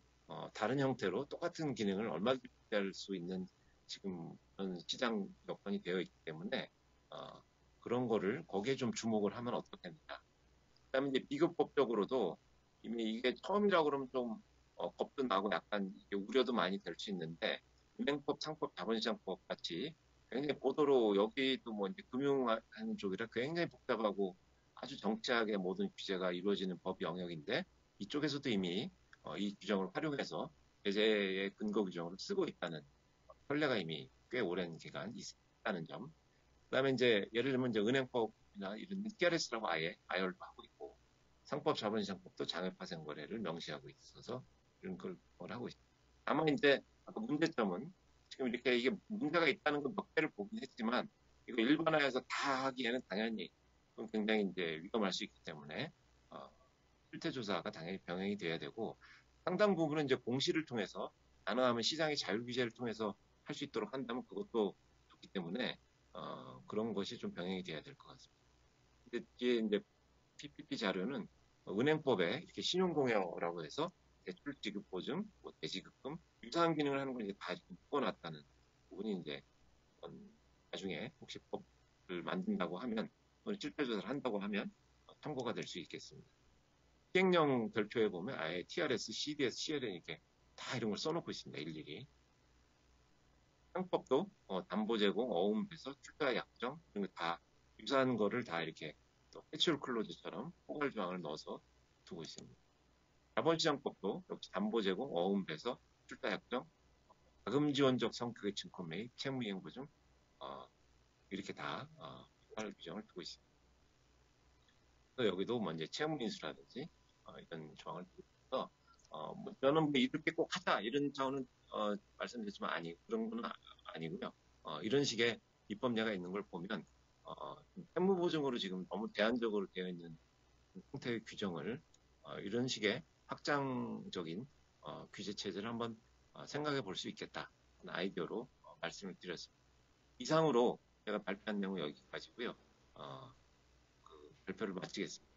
[SPEAKER 2] 다른 형태로 똑같은 기능을 얼마든지 할 수 있는 지금 그런 시장 여건이 되어 있기 때문에 그런 거를 거기에 좀 주목을 하면 어떻겠느냐. 그다음에 이제 비교법적으로도 이미 이게 처음이라고 그러면 좀 겁도 나고 약간 우려도 많이 될 수 있는데 은행법, 상법, 자본시장법 같이 굉장히 고도로 여기도 이제 금융하는 쪽이라 굉장히 복잡하고 아주 정치하게 모든 규제가 이루어지는 법 영역인데 이쪽에서도 이미 이 규정을 활용해서 제재의 근거 규정으로 쓰고 있다는 선례가 이미 꽤 오랜 기간 있다는 점. 그다음에 이제 예를 들면 이제 은행법이나 이런 TRS라고 아예 아열도 하고 있고 상법 자본시장법도 장외파생 거래를 명시하고 있어서 이런 걸 하고 있습니다. 다만 이제 아까 문제점은 지금 이렇게 이게 문제가 있다는 건 몇 개를 보긴 했지만 이거 일반화해서 다 하기에는 당연히 그건 굉장히 이제 위험할 수 있기 때문에 실태 조사가 당연히 병행이 돼야 되고 상당 부분은 이제 공시를 통해서 가능하면 시장의 자율 규제를 통해서 할 수 있도록 한다면 그것도 좋기 때문에 그런 것이 좀 병행이 돼야 될 것 같습니다. 근데 뒤에 이제 PPP 자료는 은행법에 이렇게 신용공여라고 해서 대출 지급 보증, 대지급금 유사한 기능을 하는 걸 이제 다 묶어놨다는 부분이 이제 나중에 혹시 법을 만든다고 하면 또는 실태 조사를 한다고 하면 참고가 될 수 있겠습니다. 시행령 별표에 보면 아예 TRS, CDS, CLN 이렇게 다 이런 걸 써놓고 있습니다. 일일이. 상법도 담보 제공, 어음 배서, 출자 약정 이런 거 다 유사한 거를 다 이렇게 또 해치울 클로즈처럼 포괄 조항을 넣어서 두고 있습니다. 자본시장법도 역시 담보 제공, 어음 배서, 출자 약정, 자금 지원적 성격의 증권 매입, 채무 이행 보증 이렇게 다 포괄 규정을 두고 있습니다. 또 여기도 이제 채무 인수라든지 이런 조항을 두고 있어서 저는 이렇게 꼭 하자 이런 차원은 말씀드렸지만 그런 건 아니고요. 이런 식의 입법례가 있는 걸 보면 채무 보증으로 지금 너무 제한적으로 되어 있는 형태의 규정을 이런 식의 확장적인 규제 체제를 한번 생각해 볼 수 있겠다 하는 아이디어로 말씀을 드렸습니다. 이상으로 제가 발표한 내용은 여기까지고요. 발표를 마치겠습니다.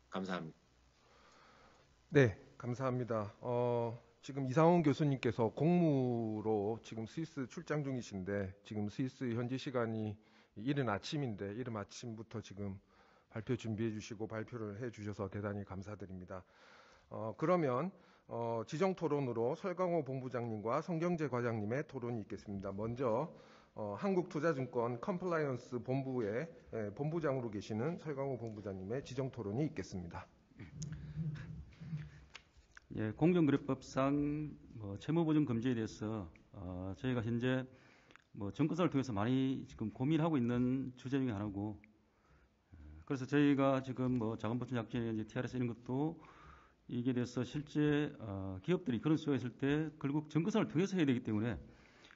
[SPEAKER 2] 감사합니다.
[SPEAKER 3] 네, 감사합니다. 지금 이상훈 교수님께서 공무로 지금 스위스 출장 중이신데 지금 스위스 현지 시간이 이른 아침인데 이른 아침부터 지금 발표 준비해 주시고 발표를 해 주셔서 대단히 감사드립니다. 그러면 지정 토론으로 설강호 본부장님과 성경재 과장님의 토론이 있겠습니다. 먼저 한국투자증권 컴플라이언스 본부의 본부장으로 계시는 설강호 본부장님의 지정 토론이 있겠습니다.
[SPEAKER 4] 예, 공정거래법상 채무보증 금지에 대해서 저희가 현재 뭐 정권사를 통해서 많이 지금 고민하고 있는 주제 중에 하나고, 그래서 저희가 지금 뭐 자금보충약정이나 TRS 이런 것도 이게 대해서 실제 기업들이 그런 수요가 있을 때 결국 정권사를 통해서 해야 되기 때문에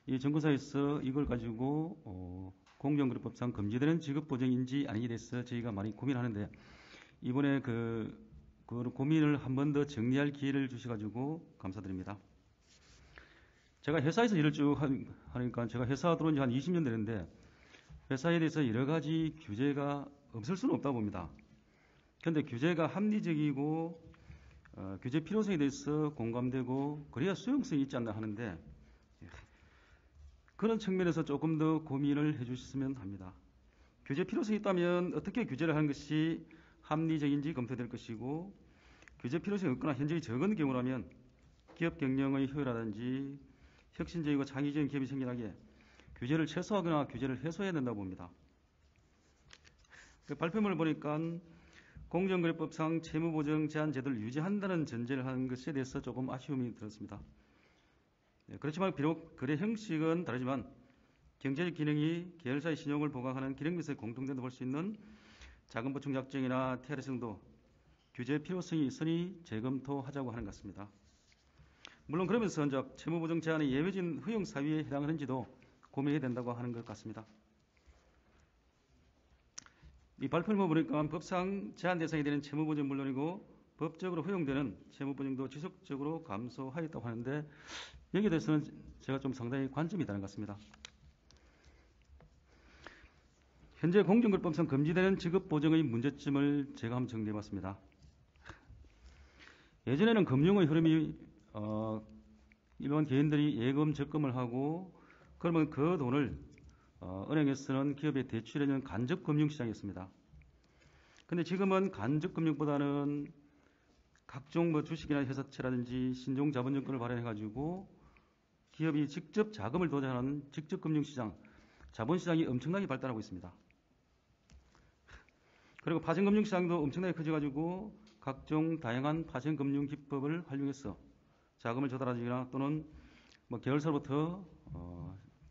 [SPEAKER 4] 이 정권사에서 이걸 가지고 공정거래법상 금지되는 지급보증인지 아니에 대해서 저희가 많이 고민하는데, 이번에 그 고민을 한 번 더 정리할 기회를 주셔가지고 감사드립니다. 제가 회사에서 일을 쭉 하니까 제가 회사 들어온 지 한 20년 되는데 회사에 대해서 여러 가지 규제가 없을 수는 없다고 봅니다. 그런데 규제가 합리적이고 규제 필요성에 대해서 공감되고 그래야 수용성이 있지 않나 하는데, 그런 측면에서 조금 더 고민을 해주셨으면 합니다. 규제 필요성이 있다면 어떻게 규제를 하는 것이 합리적인지 검토될 것이고, 규제 필요성이 없거나 현저히 적은 경우라면 기업 경영의 효율이라든지 혁신적이고 창의적인 기업이 생겨나게 규제를 최소화하거나 규제를 해소해야 된다고 봅니다. 그 발표문을 보니까 공정거래법상 채무보증 제한 제도를 유지한다는 전제를 하는 것에 대해서 조금 아쉬움이 들었습니다. 그렇지만 비록 거래 형식은 다르지만 경제적 기능이 계열사의 신용을 보강하는 기능에서의 공통된다고 볼 수 있는 자금보충약정이나 TRS 등도 규제 필요성이 있으니 재검토하자고 하는 것 같습니다. 물론 그러면서 이제 채무보증 제한의 예외적인 허용 사유에 해당하는지도 고민해야 된다고 하는 것 같습니다. 이 발표를 보니까 법상 제한 대상이 되는 채무보증은 물론이고 법적으로 허용되는 채무보증도 지속적으로 감소하였다고 하는데, 여기에 대해서는 제가 좀 상당히 관점이 다른 것 같습니다. 현재 공정거래법상 금지되는 지급보증의 문제점을 제가 한번 정리해봤습니다. 예전에는 금융의 흐름이 일반 개인들이 예금 적금을 하고 그러면 그 돈을 은행에서는 기업에 대출해주는 간접금융시장이었습니다. 그런데 지금은 간접금융보다는 각종 뭐 주식이나 회사채라든지 신종자본증권을 발행해가지고 기업이 직접 자금을 도전하는 직접금융시장, 자본시장이 엄청나게 발달하고 있습니다. 그리고 파생금융시장도 엄청나게 커져가지고 각종 다양한 파생금융 기법을 활용해서 자금을 조달하거나 또는 뭐 계열사로부터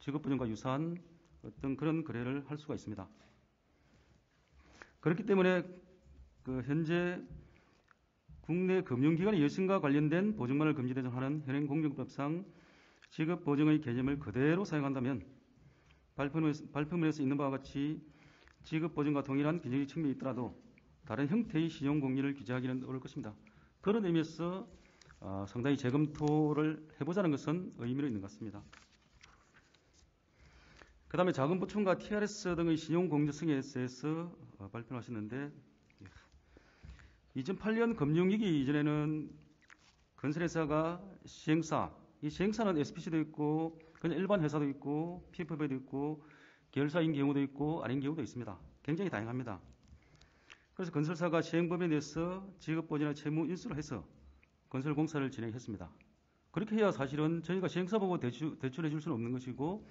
[SPEAKER 4] 지급보증과 유사한 어떤 그런 거래를 할 수가 있습니다. 그렇기 때문에 그 현재 국내 금융기관의 여신과 관련된 보증만을 금지대상하는 현행 공정법상 지급보증의 개념을 그대로 사용한다면 발표문에서 있는 바와 같이 지급보증과 동일한 기능적 측면이 있더라도 다른 형태의 신용공리를 규제하기는 어려울 것입니다. 그런 의미에서 상당히 재검토를 해보자는 것은 의미로 있는 것 같습니다. 그 다음에 자금보충과 TRS 등의 신용공정성에 대해서 발표를 하셨는데, 2008년 금융위기 이전에는 건설회사가 시행사, 이 시행사는 SPC도 있고 그냥 일반 회사도 있고 PFB도 있고 계열사인 경우도 있고 아닌 경우도 있습니다. 굉장히 다양합니다. 그래서 건설사가 시행법에 대해서 지급보증이나 채무 인수를 해서 건설공사를 진행했습니다. 그렇게 해야 사실은 저희가 시행사 보고 대출해 줄 수는 없는 것이고,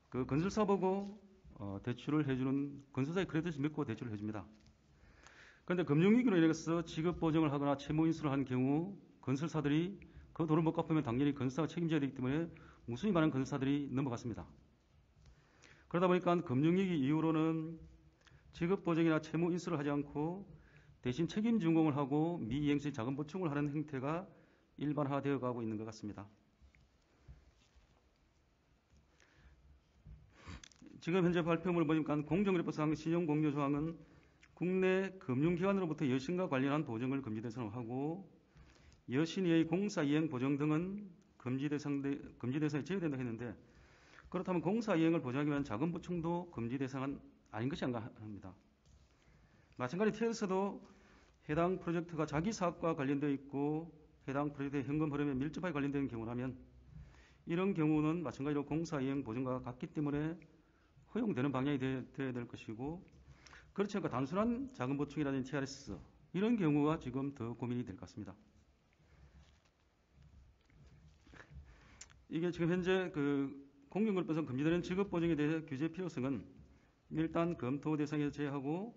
[SPEAKER 4] 그 건설사 보고 대출을 해주는 건설사의 크레딧을 믿고 대출을 해줍니다. 그런데 금융위기로 인해서 지급보증을 하거나 채무 인수를 한 경우 건설사들이 그 돈을 못 갚으면 당연히 건설사가 책임져야 되기 때문에 무수히 많은 건설사들이 넘어갔습니다. 그러다 보니까 금융위기 이후로는 지급보증이나 채무 인수를 하지 않고 대신 책임 준공을 하고 미이행시 자금 보충을 하는 형태가 일반화되어 가고 있는 것 같습니다. 지금 현재 발표문을 보니까 공정거래법상 신용공여 조항은 국내 금융기관으로부터 여신과 관련한 보증을 금지 대상으로 하고 여신의 공사 이행 보증 등은 금지 대상에 제외된다 했는데, 그렇다면 공사 이행을 보장하기 위한 자금 보충도 금지 대상은 아닌 것이 아닌가 합니다. 마찬가지 TRS도 해당 프로젝트가 자기 사업과 관련되어 있고 해당 프로젝트의 현금 흐름에 밀접하게 관련된 경우라면 이런 경우는 마찬가지로 공사 이행 보증과 같기 때문에 허용되는 방향이 되어야 될 것이고, 그렇지 않고 단순한 자금 보충이라든지 TRS 이런 경우가 지금 더 고민이 될 것 같습니다. 이게 지금 현재 그 공정거래법상 금지되는 지급보증에 대해 규제 필요성은 일단 검토 대상에서 제외하고,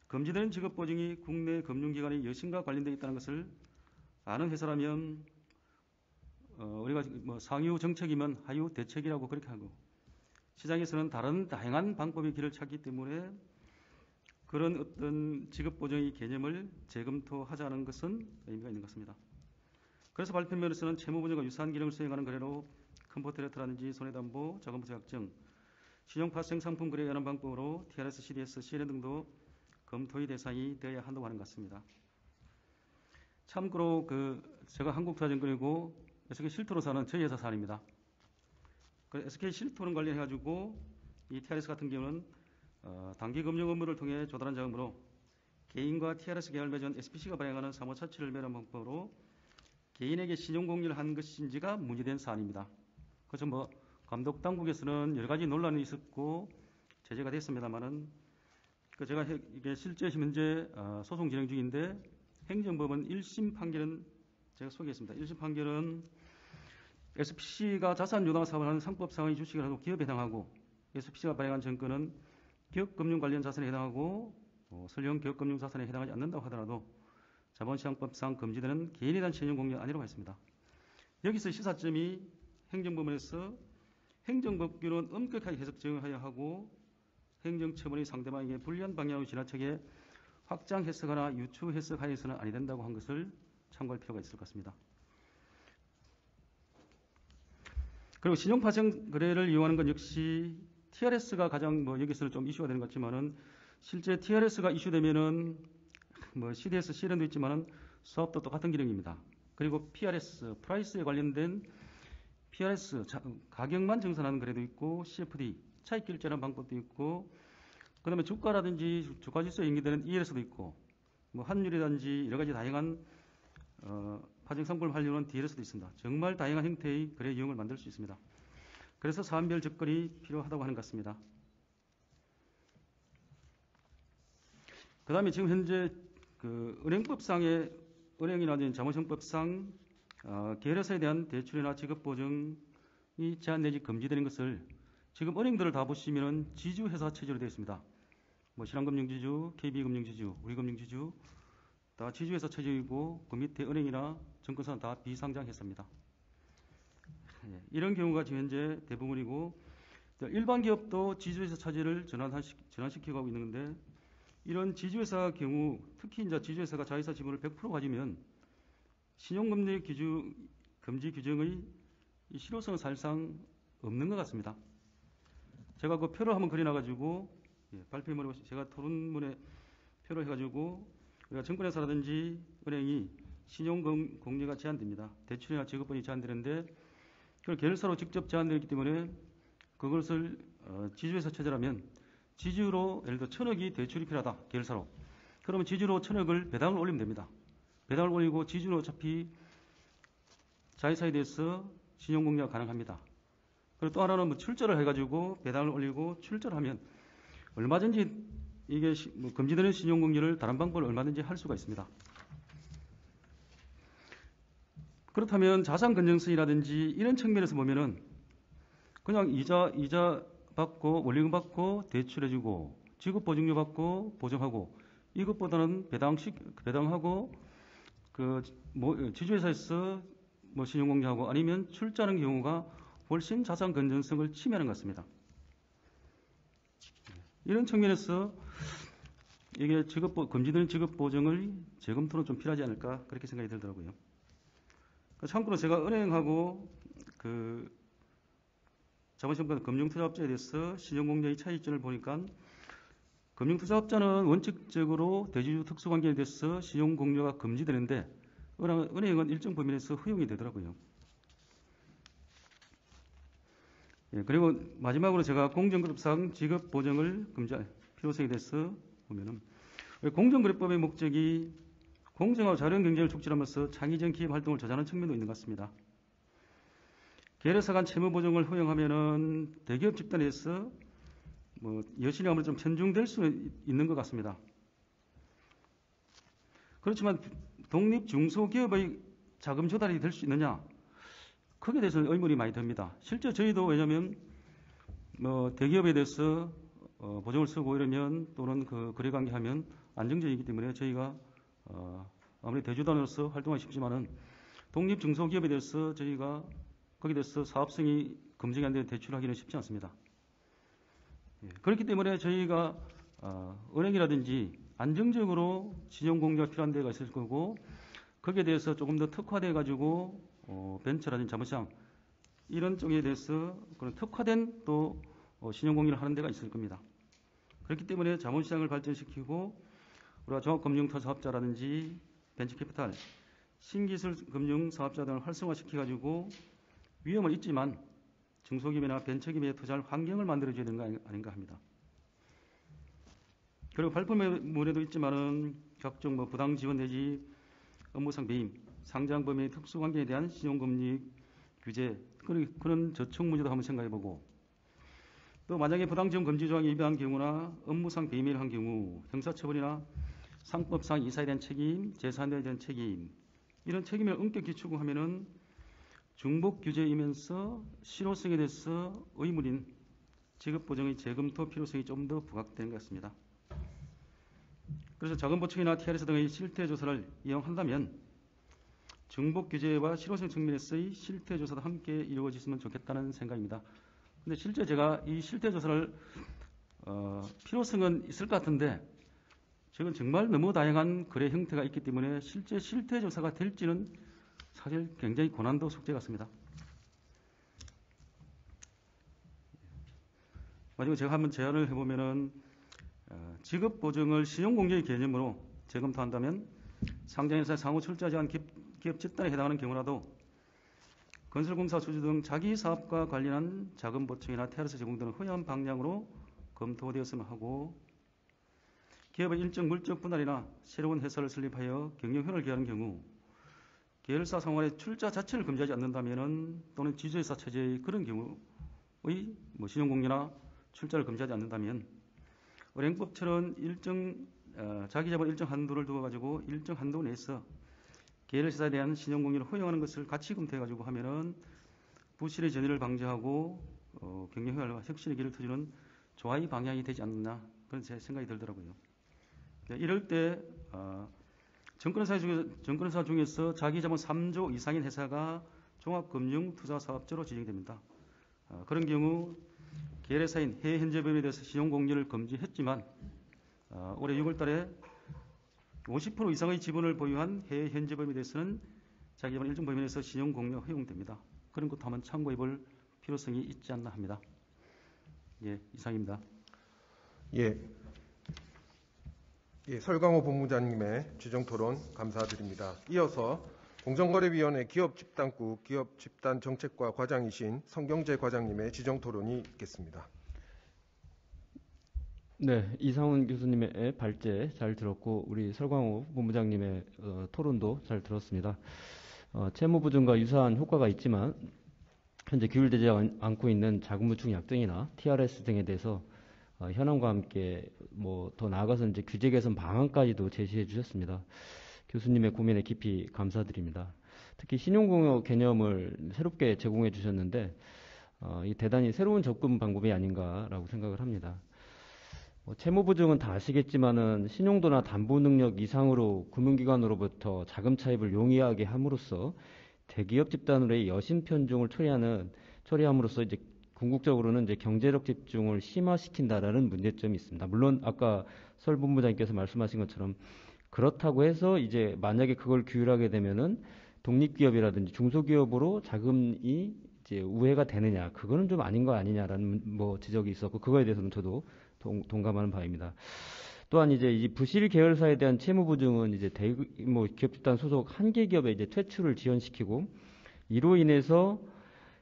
[SPEAKER 4] 금지되는 지급보증이 국내 금융기관의 여신과 관련되어 있다는 것을 아는 회사라면 우리가 뭐 상유 정책이면 하유 대책이라고 그렇게 하고, 시장에서는 다른 다양한 방법의 길을 찾기 때문에 그런 어떤 지급보정의 개념을 재검토하자는 것은 의미가 있는 것 같습니다. 그래서 발표문에서는 채무보정과 유사한 기능을 수행하는 거래로 컴포트레터라든지 손해담보, 자금보증약정, 신용파생 상품 거래에 관한 방법으로 TRS, CDS, CLN 등도 검토의 대상이 되어야 한다고 하는 것 같습니다. 참고로 제가 한국투자증권이고 SK 실토로사는 저희 회사 사안입니다. SK 실토론 관련해가지고 이 TRS 같은 경우는 단기 금융 업무를 통해 조달한 자금으로 개인과 TRS 계열 맺은 SPC가 발행하는 사모처치를 매는 방법으로 개인에게 신용공유를 한 것인지가 문제된 사안입니다. 그래서 감독 당국에서는 여러 가지 논란이 있었고 제재가 됐습니다만은 제가 이게 실제 현재 소송 진행 중인데 행정법원 1심 판결은 제가 소개했습니다. 1심 판결은 SPC가 자산 유당 사업을 하는 상법상의 주식을 하고 기업에 해당하고 SPC가 발행한 증권은 기업금융 관련 자산에 해당하고 설령 기업금융 자산에 해당하지 않는다고 하더라도 자본시장법상 금지되는 개인에 대한 신용공유가 아니라고 했습니다. 여기서 시사점이 행정법원에서 행정법규는 엄격하게 해석 적용하여야 하고 행정처분이 상대방에게 불리한 방향으로 지나치게 확장 해석하거나 유추 해석하여서는 아니 된다고 한 것을 참고할 필요가 있을 것 같습니다. 그리고 신용파생 거래를 이용하는 건 역시 TRS가 가장 여기서는 좀 이슈가 되는 것 같지만은 실제 TRS가 이슈되면은 CDS, CLN도 있지만은 수업도 똑같은 기능입니다. 그리고 PRS, 프라이스에 관련된 PRS, 가격만 정산하는 거래도 있고 CFD, 차익 결제하는 방법도 있고 그 다음에 주가라든지 주가지수에 연계되는 ELS도 있고 환율이라든지 여러 가지 다양한 파생 상품을 활용하는 DLS도 있습니다. 정말 다양한 형태의 거래 유형을 만들 수 있습니다. 그래서 사안별 접근이 필요하다고 하는 것 같습니다. 그 다음에 지금 현재 은행법상의 은행이라든지 자본시장법상 계열사에 대한 대출이나 지급보증이 제한 내지 금지되는 것을 지금 은행들을 다 보시면은 지주회사 체제로 되어 있습니다. 신한금융지주, KB금융지주, 우리금융지주 다 지주회사 체제이고 그 밑에 은행이나 증권사는 다 비상장회사입니다. 이런 경우가 지금 현재 대부분이고 일반 기업도 지주회사 체제를 전환시키고 하고 있는데 이런 지주회사 경우 특히 이제 지주회사가 자회사 지분을 100% 가지면 신용금리 금지 규정의 이 실효성은 사실상 없는 것 같습니다. 제가 그 표를 한번 그려놔가지고 발표문에 제가 토론문에 표를 해가지고 우리가 증권회사라든지 은행이 신용공유가 제한됩니다. 대출이나 지급본이 제한되는데 그걸 계열사로 직접 제한되기 때문에 그것을 지주회사 체제라면 지주로 예를 들어 1,000억이 대출이 필요하다. 계열사로. 그러면 지주로 1,000억을 배당을 올리면 됩니다. 배당을 올리고 지주는 어차피 자회사에 대해서 신용공유가 가능합니다. 그리고 또 하나는 출자를 해가지고 배당을 올리고 출자를 하면 얼마든지 이게 금지되는 신용공유를 다른 방법으로 얼마든지 할 수가 있습니다. 그렇다면 자산 건전성이라든지 이런 측면에서 보면은 그냥 이자 받고 원리금 받고 대출해주고 지급보증료 받고 보증하고 이것보다는 배당하고 지주회사에서 신용공유하고 아니면 출자하는 경우가 훨씬 자산 건전성을 침해하는 것 같습니다. 이런 측면에서 이게 금지되는 지급보증을 재검토는 좀 필요하지 않을까 그렇게 생각이 들더라고요. 참고로 제가 은행하고 자본시장과 금융투자업자에 대해서 신용공유의 차이점을 보니까 금융투자업자는 원칙적으로 대주주 특수관계에 대해서 신용공유가 금지되는데 은행은 일정 범위 내에서 허용이 되더라고요. 그리고 마지막으로 제가 공정거래법상 지급보증을 금지할 필요성에 대해서 보면은 공정거래법의 목적이 공정하고 자유로운 경쟁을 촉진하면서 창의적 기업 활동을 저지하는 측면도 있는 것 같습니다. 계열사 간 채무 보증을 허용하면은 대기업 집단에서 여신이 아무래도 좀 편중될 수 있는 것 같습니다. 그렇지만 독립 중소기업의 자금 조달이 될 수 있느냐? 거기에 대해서는 의문이 많이 듭니다. 실제 저희도 왜냐하면 대기업에 대해서 보증을 쓰고 이러면 또는 거래관계하면 안정적이기 때문에 저희가 아무리 대주단으로서 활동하기 쉽지만은 독립 중소기업에 대해서 저희가 거기에 대해서 사업성이 검증이 안 되는 대출을 하기는 쉽지 않습니다. 그렇기 때문에 저희가 은행이라든지 안정적으로 신용 공개가 필요한 데가 있을 거고 거기에 대해서 조금 더 특화돼 가지고 벤처라든지 자본시장 이런 쪽에 대해서 그런 특화된 또 신용 공개를 하는 데가 있을 겁니다. 그렇기 때문에 자본시장을 발전시키고 우리가 종합금융투자사업자라든지 벤처캐피탈, 신기술 금융사업자 등을 활성화시켜 가지고 위험은 있지만 중소기업이나 벤처기업에 투자할 환경을 만들어줘야 되는 거 아닌가 합니다. 그리고 발표문에도 있지만은 각종 부당 지원 내지 업무상 배임, 상장 범위의 특수관계에 대한 신용금리 규제, 그런 저촉 문제도 한번 생각해보고 또 만약에 부당 지원 금지 조항에 위반한 경우나 업무상 배임을 한 경우 형사처벌이나 상법상 이사에 대한 책임, 재산에 대한 책임 이런 책임을 엄격히 추구하면은 중복 규제이면서 실효성에 대해서 의무인 지급 보정의 재검토 필요성이 좀 더 부각되는 것 같습니다. 그래서 자금보충이나 TRS 등의 실태 조사를 이용한다면 중복 규제와 실효성 측면에서의 실태 조사도 함께 이루어졌으면 좋겠다는 생각입니다. 근데 실제 제가 이 실태 조사를 필요성은 있을 것 같은데 지금 정말 너무 다양한 거래 형태가 있기 때문에 실제 실태 조사가 될지는 사실 굉장히 고난도 숙제 같습니다. 마지막으로 제가 한번 제안을 해보면은 지급 보증을 신용 공개의 개념으로 재검토한다면 상장회사 상호 출자하지 않은 기업 집단에 해당하는 경우라도 건설공사 수주 등 자기 사업과 관련한 자금 보충이나 TRS 제공 등은 허용한 방향으로 검토되었으면 하고 기업의 일정 물적 분할이나 새로운 회사를 설립하여 경영회를 기하는 경우 계열사 상환의 출자 자체를 금지하지 않는다면은 또는 지주회사 체제의 그런 경우의 신용공개나 출자를 금지하지 않는다면 은행법처럼 자기자본 일정 한도를 두어가지고 일정 한도 내에서 계열사에 대한 신용공개를 허용하는 것을 같이 검토해가지고 하면은 부실의 전이를 방지하고 경영활과 혁신의 길을 터주는 조화의 방향이 되지 않느냐 그런 제 생각이 들더라고요. 이럴 때 증권사 중에서 자기자본 3조 이상인 회사가 종합금융투자사업자로 지정됩니다. 그런 경우 계열사인 해외 현재범위에 대해서 신용공개를 금지했지만 올해 6월 달에 50% 이상의 지분을 보유한 해외 현재범위에 대해서는 자기자본 일정 범위 내에서 신용공개가 허용됩니다. 그런 것도 한번 참고해 볼 필요성이 있지 않나 합니다. 예, 이상입니다.
[SPEAKER 3] 예, 설광호 본부장님의 주정토론 감사드립니다. 이어서 공정거래위원회 기업집단국 기업집단정책과 과장이신 성경재 과장님의 지정토론이 있겠습니다.
[SPEAKER 5] 네, 이상훈 교수님의 발제 잘 들었고 우리 설광호 본부장님의 토론도 잘 들었습니다. 채무보증과 유사한 효과가 있지만 현재 규율되지 않고 있는 자금보충 약정이나 TRS 등에 대해서 현황과 함께 더 나아가서 이제 규제 개선 방안까지도 제시해 주셨습니다. 교수님의 고민에 깊이 감사드립니다. 특히 신용공여 개념을 새롭게 제공해 주셨는데 이 대단히 새로운 접근 방법이 아닌가라고 생각을 합니다. 채무보증은 다 아시겠지만은 신용도나 담보 능력 이상으로 금융기관으로부터 자금 차입을 용이하게 함으로써 대기업 집단으로의 여신 편중을 처리함으로써 이제 궁극적으로는 이제 경제력 집중을 심화시킨다라는 문제점이 있습니다. 물론 아까 설 본부장님께서 말씀하신 것처럼 그렇다고 해서 이제 만약에 그걸 규율하게 되면은 독립기업이라든지 중소기업으로 자금이 이제 우회가 되느냐, 그거는 좀 아닌 거 아니냐라는 지적이 있었고 그거에 대해서는 저도 동감하는 바입니다. 또한 이제 이 부실 계열사에 대한 채무 보증은 이제 기업 집단 소속 한 개 기업의 이제 퇴출을 지연시키고 이로 인해서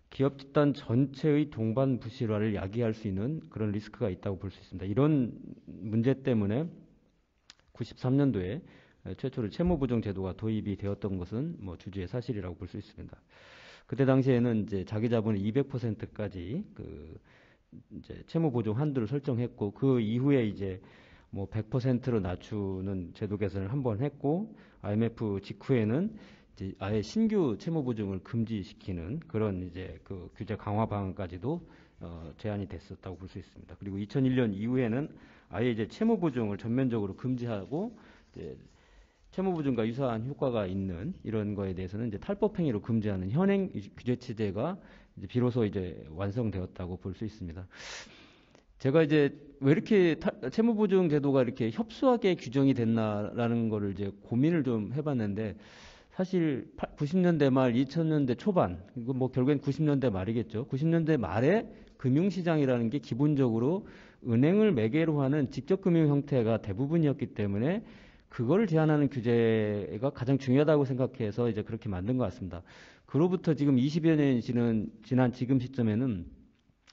[SPEAKER 5] 기업 집단 전체의 동반 부실화를 야기할 수 있는 그런 리스크가 있다고 볼 수 있습니다. 이런 문제 때문에 93년도에 최초로 채무보증 제도가 도입이 되었던 것은 주주의 사실이라고 볼 수 있습니다. 그때 당시에는 이제 자기 자본의 200%까지 이제 채무보증 한도를 설정했고 그 이후에 이제 100%로 낮추는 제도 개선을 한번 했고 IMF 직후에는 이제 아예 신규 채무보증을 금지시키는 그런 이제 그 규제 강화 방안까지도 제안이 됐었다고 볼 수 있습니다. 그리고 2001년 이후에는 아예 이제 채무보증을 전면적으로 금지하고 이제 채무보증과 유사한 효과가 있는 이런 거에 대해서는 이제 탈법행위로 금지하는 현행 규제 체제가 이제 비로소 이제 완성되었다고 볼 수 있습니다. 제가 이제 왜 이렇게 채무보증 제도가 이렇게 협소하게 규정이 됐나라는 거를 이제 고민을 좀 해봤는데, 사실 90년대 말 2000년대 초반, 이거 뭐 결국엔 90년대 말이겠죠. 90년대 말에 금융시장이라는 게 기본적으로 은행을 매개로 하는 직접 금융 형태가 대부분이었기 때문에 그거를 제한하는 규제가 가장 중요하다고 생각해서 이제 그렇게 만든 것 같습니다. 그로부터 지금 20여 년이 지난 지금 시점에는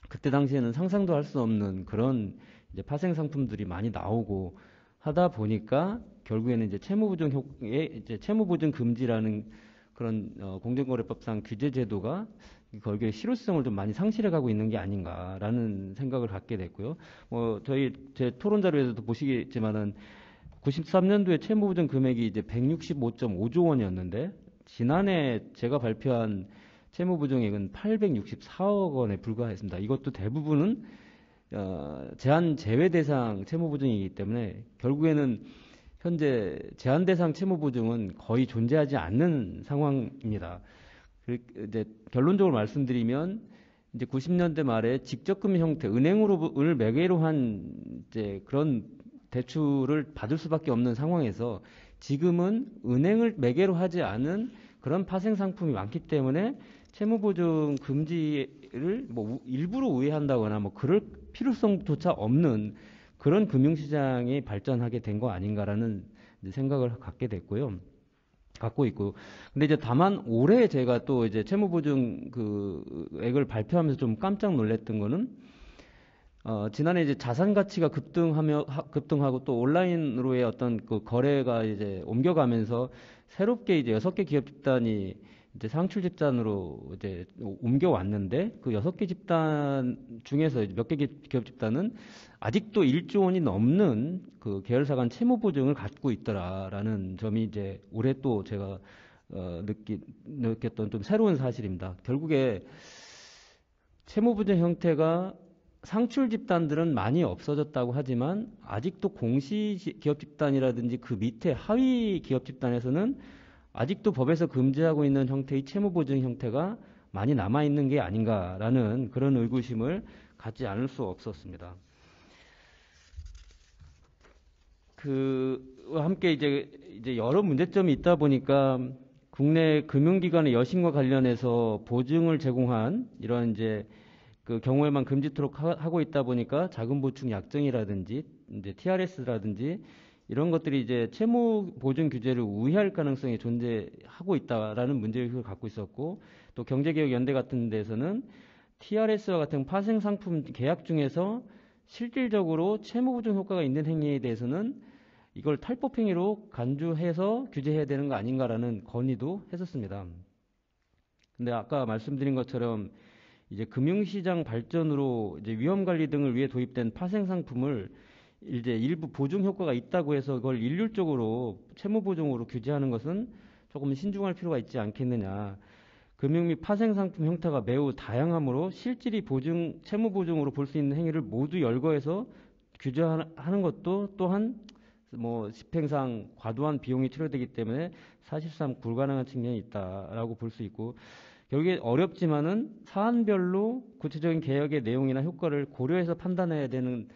[SPEAKER 5] 그때 당시에는 상상도 할 수 없는 그런 이제 파생 상품들이 많이 나오고 하다 보니까 결국에는 이제 이제 채무보증 금지라는 그런 공정거래법상 규제 제도가 결국에 실효성을 좀 많이 상실해가고 있는 게 아닌가라는 생각을 갖게 됐고요. 제 토론 자료에서도 보시겠지만은 93년도에 채무보증 금액이 이제 165.5조 원이었는데 지난해 제가 발표한 채무보증액은 864억 원에 불과했습니다. 이것도 대부분은 제한 제외 대상 채무보증이기 때문에 결국에는 현재 제한 대상 채무보증은 거의 존재하지 않는 상황입니다. 이제 결론적으로 말씀드리면 이제 90년대 말에 직접금 형태, 은행을 매개로 한 이제 그런 대출을 받을 수밖에 없는 상황에서 지금은 은행을 매개로 하지 않은 그런 파생 상품이 많기 때문에 채무보증 금지를 뭐 일부러 우회한다거나 뭐 그럴 필요성조차 없는 그런 금융시장이 발전하게 된 거 아닌가라는 생각을 갖고 있고. 근데 이제 다만 올해 제가 또 이제 채무보증 그 액을 발표하면서 좀 깜짝 놀랐던 거는 지난해 이제 자산 가치가 급등하고 또 온라인으로의 어떤 그 거래가 이제 옮겨가면서 새롭게 이제 6개 기업 집단이 이제 상출 집단으로 이제 옮겨왔는데 그 6개 집단 중에서 몇 개 기업 집단은 아직도 1조 원이 넘는 그 계열사 간 채무 보증을 갖고 있더라라는 점이 이제 올해 또 제가 느꼈던 좀 새로운 사실입니다. 결국에 채무 보증 형태가 상출 집단들은 많이 없어졌다고 하지만 아직도 공시 기업 집단이라든지 그 밑에 하위 기업 집단에서는 아직도 법에서 금지하고 있는 형태의 채무 보증 형태가 많이 남아 있는 게 아닌가라는 그런 의구심을 갖지 않을 수 없었습니다. 함께 이제 여러 문제점이 있다 보니까 국내 금융기관의 여신과 관련해서 보증을 제공한 이런 이제 그 경우에만 금지토록 하고 있다 보니까 자금 보충 약정이라든지 이제 TRS라든지 이런 것들이 이제 채무 보증 규제를 우회할 가능성이 존재하고 있다라는 문제의식을 갖고 있었고, 또 경제개혁연대 같은 데서는 TRS와 같은 파생 상품 계약 중에서 실질적으로 채무 보증 효과가 있는 행위에 대해서는 이걸 탈법 행위로 간주해서 규제해야 되는 거 아닌가라는 건의도 했었습니다. 근데 아까 말씀드린 것처럼 이제 금융시장 발전으로 이제 위험관리 등을 위해 도입된 파생 상품을 이제 일부 보증 효과가 있다고 해서 그걸 일률적으로 채무 보증으로 규제하는 것은 조금 신중할 필요가 있지 않겠느냐. 금융 및 파생 상품 형태가 매우 다양하므로 실질이 채무 보증으로 볼 수 있는 행위를 모두 열거해서 규제하는 것도 또한 뭐 집행상 과도한 비용이 치료되기 때문에 사실상 불가능한 측면이 있다라고 볼 수 있고, 결국에 어렵지만은 사안별로 구체적인 개혁의 내용이나 효과를 고려해서 판단해야 되는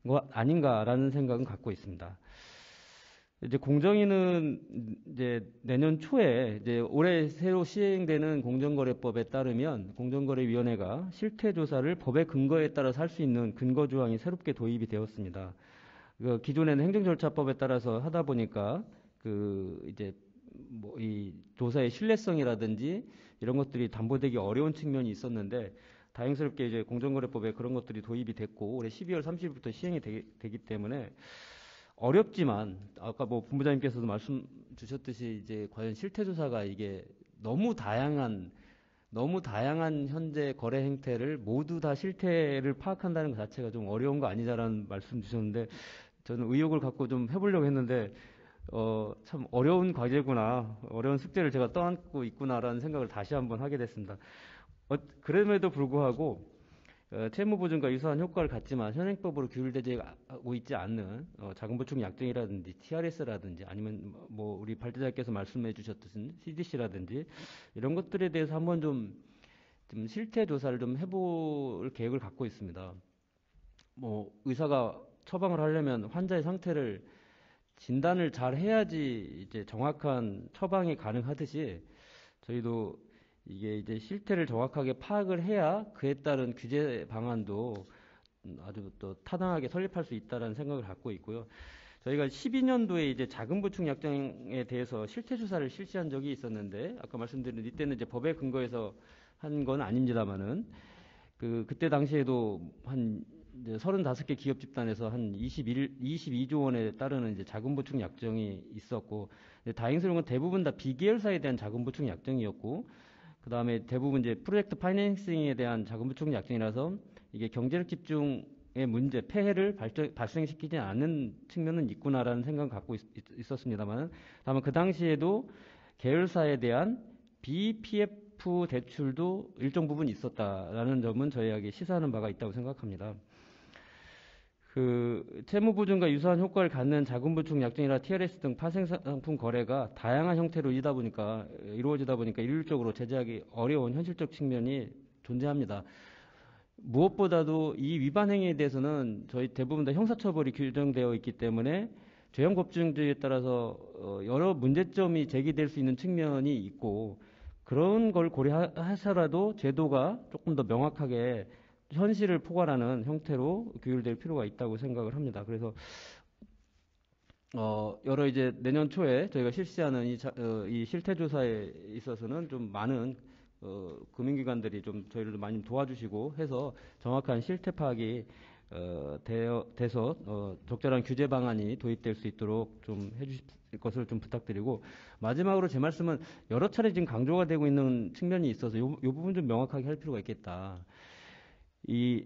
[SPEAKER 5] 거 아닌가라는 생각은 갖고 있습니다. 이제 공정위는 이제 내년 초에 이제 올해 새로 시행되는 공정거래법에 따르면 공정거래위원회가 실태조사를 법의 근거에 따라서 할 수 있는 근거 조항이 새롭게 도입이 되었습니다. 기존에는 행정절차법에 따라서 하다 보니까 이제 뭐 이 조사의 신뢰성이라든지 이런 것들이 담보되기 어려운 측면이 있었는데, 다행스럽게 이제 공정거래법에 그런 것들이 도입이 됐고 올해 12월 30일부터 시행이 되기 때문에 어렵지만, 아까 뭐 본부장님께서도 말씀 주셨듯이 이제 과연 실태조사가 이게 너무 다양한 현재 거래 행태를 모두 다 실태를 파악한다는 것 자체가 좀 어려운 거 아니냐라는 말씀 주셨는데, 저는 의욕을 갖고 좀 해보려고 했는데 참 어려운 과제구나, 어려운 숙제를 제가 떠안고 있구나라는 생각을 다시 한번 하게 됐습니다. 그럼에도 불구하고 채무보증과 유사한 효과를 갖지만 현행법으로 규율되고 있지 않는 자금보충 약정이라든지 TRS라든지 아니면 뭐 우리 발제자께서 말씀해 주셨듯이 CDC라든지 이런 것들에 대해서 한번 좀 실태 조사를 좀 해볼 계획을 갖고 있습니다. 뭐 의사가 처방을 하려면 환자의 상태를 진단을 잘 해야지 이제 정확한 처방이 가능하듯이 저희도 이게 이제 실태를 정확하게 파악을 해야 그에 따른 규제 방안도 아주 또 타당하게 설립할 수 있다는 생각을 갖고 있고요. 저희가 12년도에 이제 자금 보충 약정에 대해서 실태 조사를 실시한 적이 있었는데 아까 말씀드린 이때는 이제 법에 근거해서 한 건 아닙니다만은 그때 당시에도 한 이제 35개 기업 집단에서 한 22조 원에 따르는 이제 자금 보충 약정이 있었고 다행스러운 건 대부분 다 비계열사에 대한 자금 보충 약정이었고 그 다음에 대부분 이제 프로젝트 파이낸싱에 대한 자금 보충 약정이라서 이게 경제력 집중의 문제, 폐해를 발생시키지 않는 측면은 있구나라는 생각을 갖고 있었습니다만 다만 그 당시에도 계열사에 대한 BPF 대출도 일정 부분 있었다라는 점은 저희에게 시사하는 바가 있다고 생각합니다. 채무보증과 유사한 효과를 갖는 자금보충 약정이나 TRS 등 파생상품 거래가 다양한 형태로 이루어지다 보니까 일률적으로 제재하기 어려운 현실적 측면이 존재합니다. 무엇보다도 이 위반 행위에 대해서는 저희 대부분 다 형사처벌이 규정되어 있기 때문에 죄형 법정주의에 따라서 여러 문제점이 제기될 수 있는 측면이 있고 그런 걸 고려해서라도 제도가 조금 더 명확하게 현실을 포괄하는 형태로 규율될 필요가 있다고 생각을 합니다. 그래서 여러 이제 내년 초에 저희가 실시하는 이 실태 조사에 있어서는 좀 많은 금융기관들이 좀 저희를 많이 도와주시고 해서 정확한 실태 파악이 돼서 적절한 규제 방안이 도입될 수 있도록 좀 해주실 것을 좀 부탁드리고 마지막으로 제 말씀은 여러 차례 지금 강조가 되고 있는 측면이 있어서 이 부분 좀 명확하게 할 필요가 있겠다. 이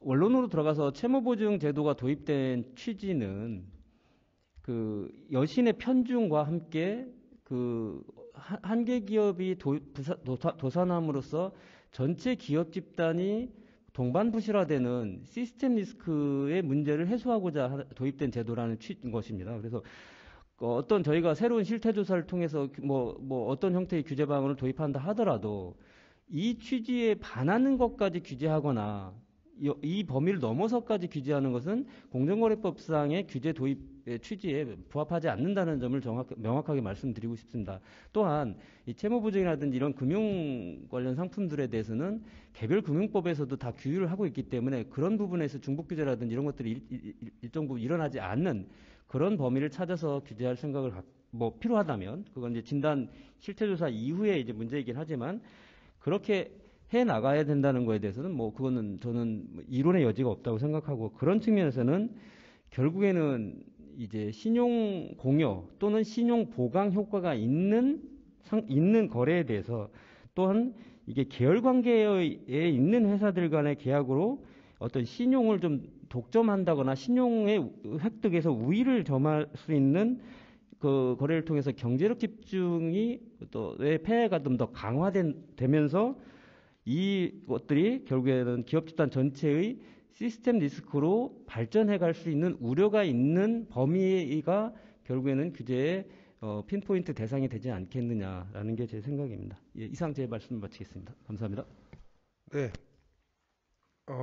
[SPEAKER 5] 원론으로 들어가서 채무보증 제도가 도입된 취지는 여신의 편중과 함께 한계 기업이 도산함으로써 전체 기업 집단이 동반부실화되는 시스템 리스크의 문제를 해소하고자 도입된 제도라는 것입니다. 그래서 어떤 저희가 새로운 실태 조사를 통해서 뭐 어떤 형태의 규제 방안을 도입한다 하더라도 이 취지에 반하는 것까지 규제하거나 이 범위를 넘어서까지 규제하는 것은 공정거래법상의 규제 도입의 취지에 부합하지 않는다는 점을 명확하게 말씀드리고 싶습니다. 또한 이 채무보증이라든지 이런 금융 관련 상품들에 대해서는 개별 금융법에서도 다 규율을 하고 있기 때문에 그런 부분에서 중복규제라든지 이런 것들이 일정 부분 일어나지 않는 그런 범위를 찾아서 규제할 생각을 필요하다면 그건 이제 진단 실태조사 이후에 이제 문제이긴 하지만 그렇게 해 나가야 된다는 거에 대해서는 그거는 저는 이론의 여지가 없다고 생각하고 그런 측면에서는 결국에는 이제 신용 공여 또는 신용 보강 효과가 있는 거래에 대해서 또한 이게 계열 관계에 있는 회사들 간의 계약으로 어떤 신용을 좀 독점한다거나 신용의 획득에서 우위를 점할 수 있는 그 거래를 통해서 경제력 집중이 또 폐해가 좀 더 강화되면서 이 것들이 결국에는 기업 집단 전체의 시스템 리스크로 발전해 갈 수 있는 우려가 있는 범위가 결국에는 규제의 핀포인트 대상이 되지 않겠느냐라는 게 제 생각입니다. 예, 이상 제 말씀 마치겠습니다. 감사합니다.
[SPEAKER 3] 네,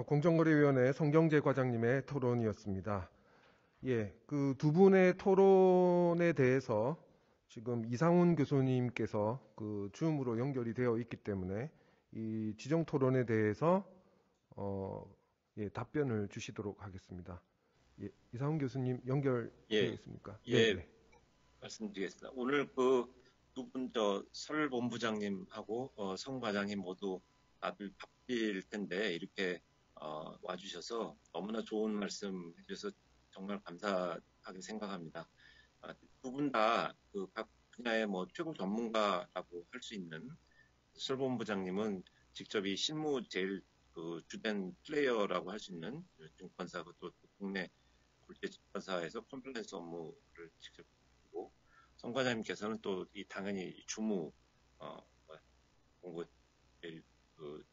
[SPEAKER 3] 공정거래위원회 성경재 과장님의 토론이었습니다. 예, 그 두 분의 토론에 대해서 지금 이상훈 교수님께서 그 줌으로 연결이 되어 있기 때문에 이 지정 토론에 대해서 답변을 주시도록 하겠습니다. 예, 이상훈 교수님 연결되어 있습니까?
[SPEAKER 2] 예,
[SPEAKER 3] 네.
[SPEAKER 2] 말씀드리겠습니다. 오늘 두 분 설 본부장님하고 성 과장님 모두 다들 바쁠 텐데 이렇게 와주셔서 너무나 좋은 말씀 해주셔서 정말 감사하게 생각합니다. 두 분 다 각 분야의 최고 전문가라고 할 수 있는 설 본부장님은 직접 이 실무 제일 주된 플레이어라고 할 수 있는 증권사 또 국내 국제 증권사에서 컴플라이언스 업무를 직접 하고 성 과장님께서는 또 당연히 주무 공부 제일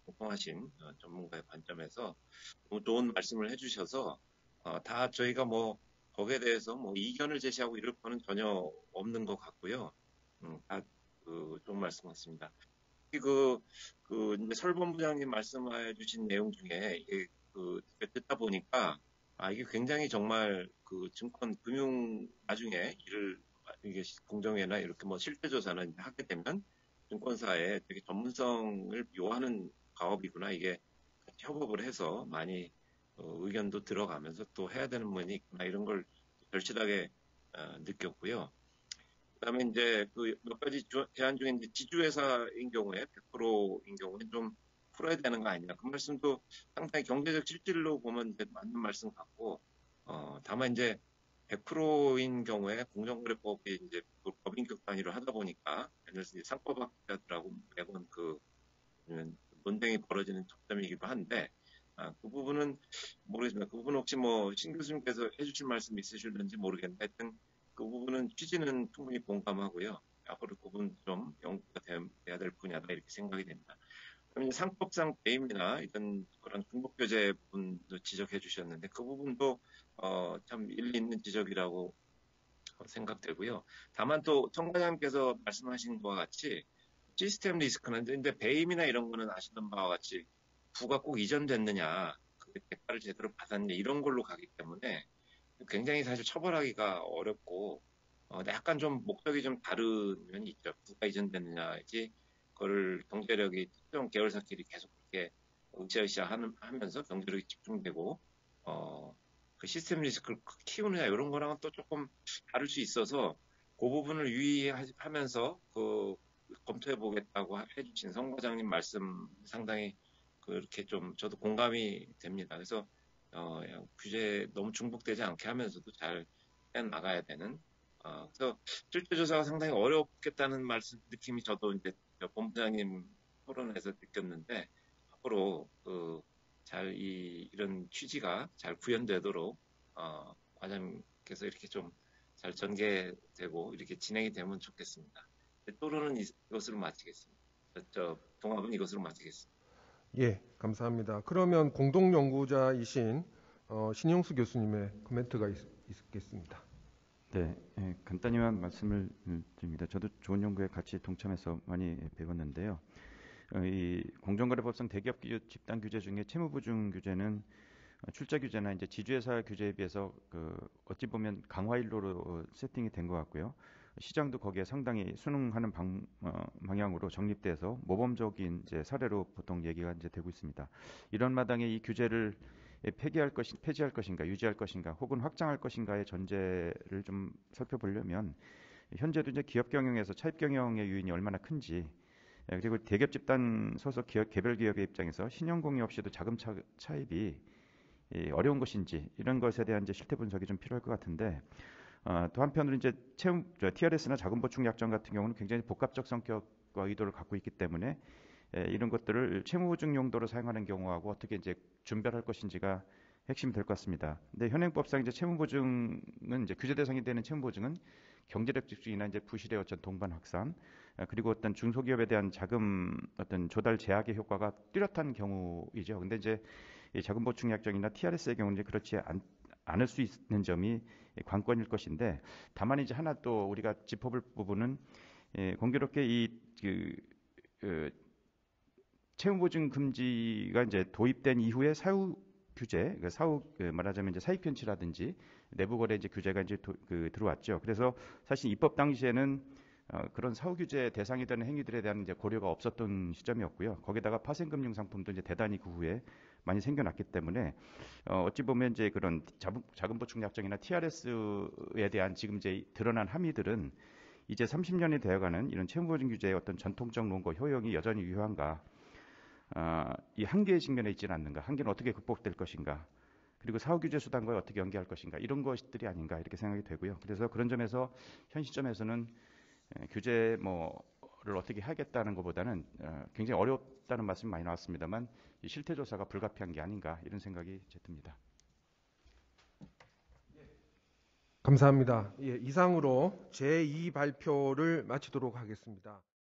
[SPEAKER 2] 공평하신 전문가의 관점에서 너무 좋은 말씀을 해주셔서 다 저희가 거기에 대해서 이견을 제시하고 이럴 거는 전혀 없는 것 같고요. 다 좋은 말씀 같습니다. 이제 설 본부장님 말씀해 주신 내용 중에 듣다 보니 보니까 이게 굉장히 정말 그 증권 금융 나중에 이게 공정위나 이렇게 뭐 실태 조사는 하게 되면 증권사에 되게 전문성을 요하는 가업이구나. 이게 같이 협업을 해서 많이 의견도 들어가면서 또 해야 되는 부분이 있구나. 이런 걸 절실하게 느꼈고요. 그다음에 이제 그 몇 가지 제안 중에 이제 지주회사인 경우에 100%인 경우에 좀 풀어야 되는 거 아니냐. 그 말씀도 상당히 경제적 실질로 보면 이제 맞는 말씀 같고, 다만 이제 100%인 경우에 공정거래법이 이제 그 법인격 단위로 하다 보니까, 예를 들어서 상법학자들하고 매번 논쟁이 벌어지는 접점이기도 한데, 그 부분은 모르겠습니다. 그 부분 혹시 뭐 신 교수님께서 해주실 말씀 있으실는지 모르겠는데, 하여튼 그 부분은 취지는 충분히 공감하고요. 앞으로 그 부분 좀 연구가 돼야 될 분야다 이렇게 생각이 됩니다. 그럼 이제 상법상 배임이나 이런 그런 중복교제 부분도 지적해 주셨는데 그 부분도 참 일리 있는 지적이라고 생각되고요. 다만 또 청과장님께서 말씀하신 바와 같이 시스템 리스크는 이제 배임이나 이런 거는 아시는 바와 같이 부가 꼭 이전됐느냐, 그 대가를 제대로 받았냐 이런 걸로 가기 때문에 굉장히 사실 처벌하기가 어렵고 약간 좀 목적이 좀 다른 면이 있죠. 부가 이전됐느냐지 그거를 경제력이 특정 계열사끼리 계속 그렇게 으쌰으쌰 하면서 경제력이 집중되고 그 시스템 리스크를 키우느냐 이런 거랑은 또 조금 다를 수 있어서 그 부분을 유의하면서 그 검토해 보겠다고 해주신 성 과장님 말씀 상당히 그렇게 좀 저도 공감이 됩니다. 그래서 규제 너무 중복되지 않게 하면서도 잘 해나가야 되는 그래서 실제 조사가 상당히 어렵겠다는 말씀 느낌이 저도 이제 본부장님 토론에서 느꼈는데 앞으로 잘 이런 취지가 잘 구현되도록 과장님께서 이렇게 좀 잘 전개되고 이렇게 진행이 되면 좋겠습니다. 토론은 이것으로 마치겠습니다. 동합은 이것으로 마치겠습니다.
[SPEAKER 3] 예, 감사합니다. 그러면 공동연구자이신 신용수 교수님의 코멘트가 있겠습니다.
[SPEAKER 6] 네, 간단히만 말씀을 드립니다. 저도 좋은 연구에 같이 동참해서 많이 배웠는데요. 이 공정거래법상 대기업 집단 규제 중에 채무보증 규제는 출자 규제나 이제 지주회사 규제에 비해서 어찌 보면 강화 일로로 세팅이 된 것 같고요. 시장도 거기에 상당히 순응하는 방향으로 정립돼서 모범적인 이제 사례로 보통 얘기가 이제 되고 있습니다. 이런 마당에 이 규제를 폐지할 것인가, 유지할 것인가, 혹은 확장할 것인가의 전제를 좀 살펴보려면 현재도 이제 기업 경영에서 차입 경영의 유인이 얼마나 큰지, 그리고 대기업 집단 소속 개별 기업의 입장에서 신용 공여 없이도 자금 차입이 어려운 것인지 이런 것에 대한 이제 실태 분석이 좀 필요할 것 같은데. 또 한편으로 이제 TRS나 자금보충약정 같은 경우는 굉장히 복합적 성격과 의도를 갖고 있기 때문에 이런 것들을 채무보증 용도로 사용하는 경우하고 어떻게 이제 준별할 것인지가 핵심이 될 것 같습니다. 근데 현행법상 이제 채무보증은 이제 규제 대상이 되는 채무보증은 경제력 집중이나 이제 부실의 어떤 동반 확산, 그리고 어떤 중소기업에 대한 자금 어떤 조달 제약의 효과가 뚜렷한 경우이죠. 근데 이제 이 자금보충약정이나 TRS의 경우는 이제 그렇지 않을 수 있는 점이 관건일 것인데, 다만 이제 하나 또 우리가 짚어볼 부분은 공교롭게 채무보증 금지가 이제 도입된 이후에 사후 규제, 말하자면 이제 사익 편취라든지 내부 거래 이제 규제가 이제 들어왔죠. 그래서 사실 입법 당시에는 그런 사후 규제 대상이 되는 행위들에 대한 이제 고려가 없었던 시점이었고요. 거기다가 파생금융 상품도 이제 대단히 그 후에 많이 생겨났기 때문에 어찌 보면 이제 그런 자금보충약정이나 TRS에 대한 지금 이제 드러난 함의들은 이제 30년이 되어가는 이런 채무보증 규제의 어떤 전통적 논거 효용이 여전히 유효한가, 이 한계의 직면에 있지는 않는가, 한계는 어떻게 극복될 것인가, 그리고 사후 규제 수단과 어떻게 연계할 것인가, 이런 것들이 아닌가 이렇게 생각이 되고요. 그래서 그런 점에서 현 시점에서는 규제를 어떻게 하겠다는 것보다는 굉장히 어렵다는 말씀이 많이 나왔습니다만 이 실태 조사가 불가피한 게 아닌가 이런 생각이 듭니다.
[SPEAKER 3] 감사합니다. 예, 이상으로 제2 발표를 마치도록 하겠습니다.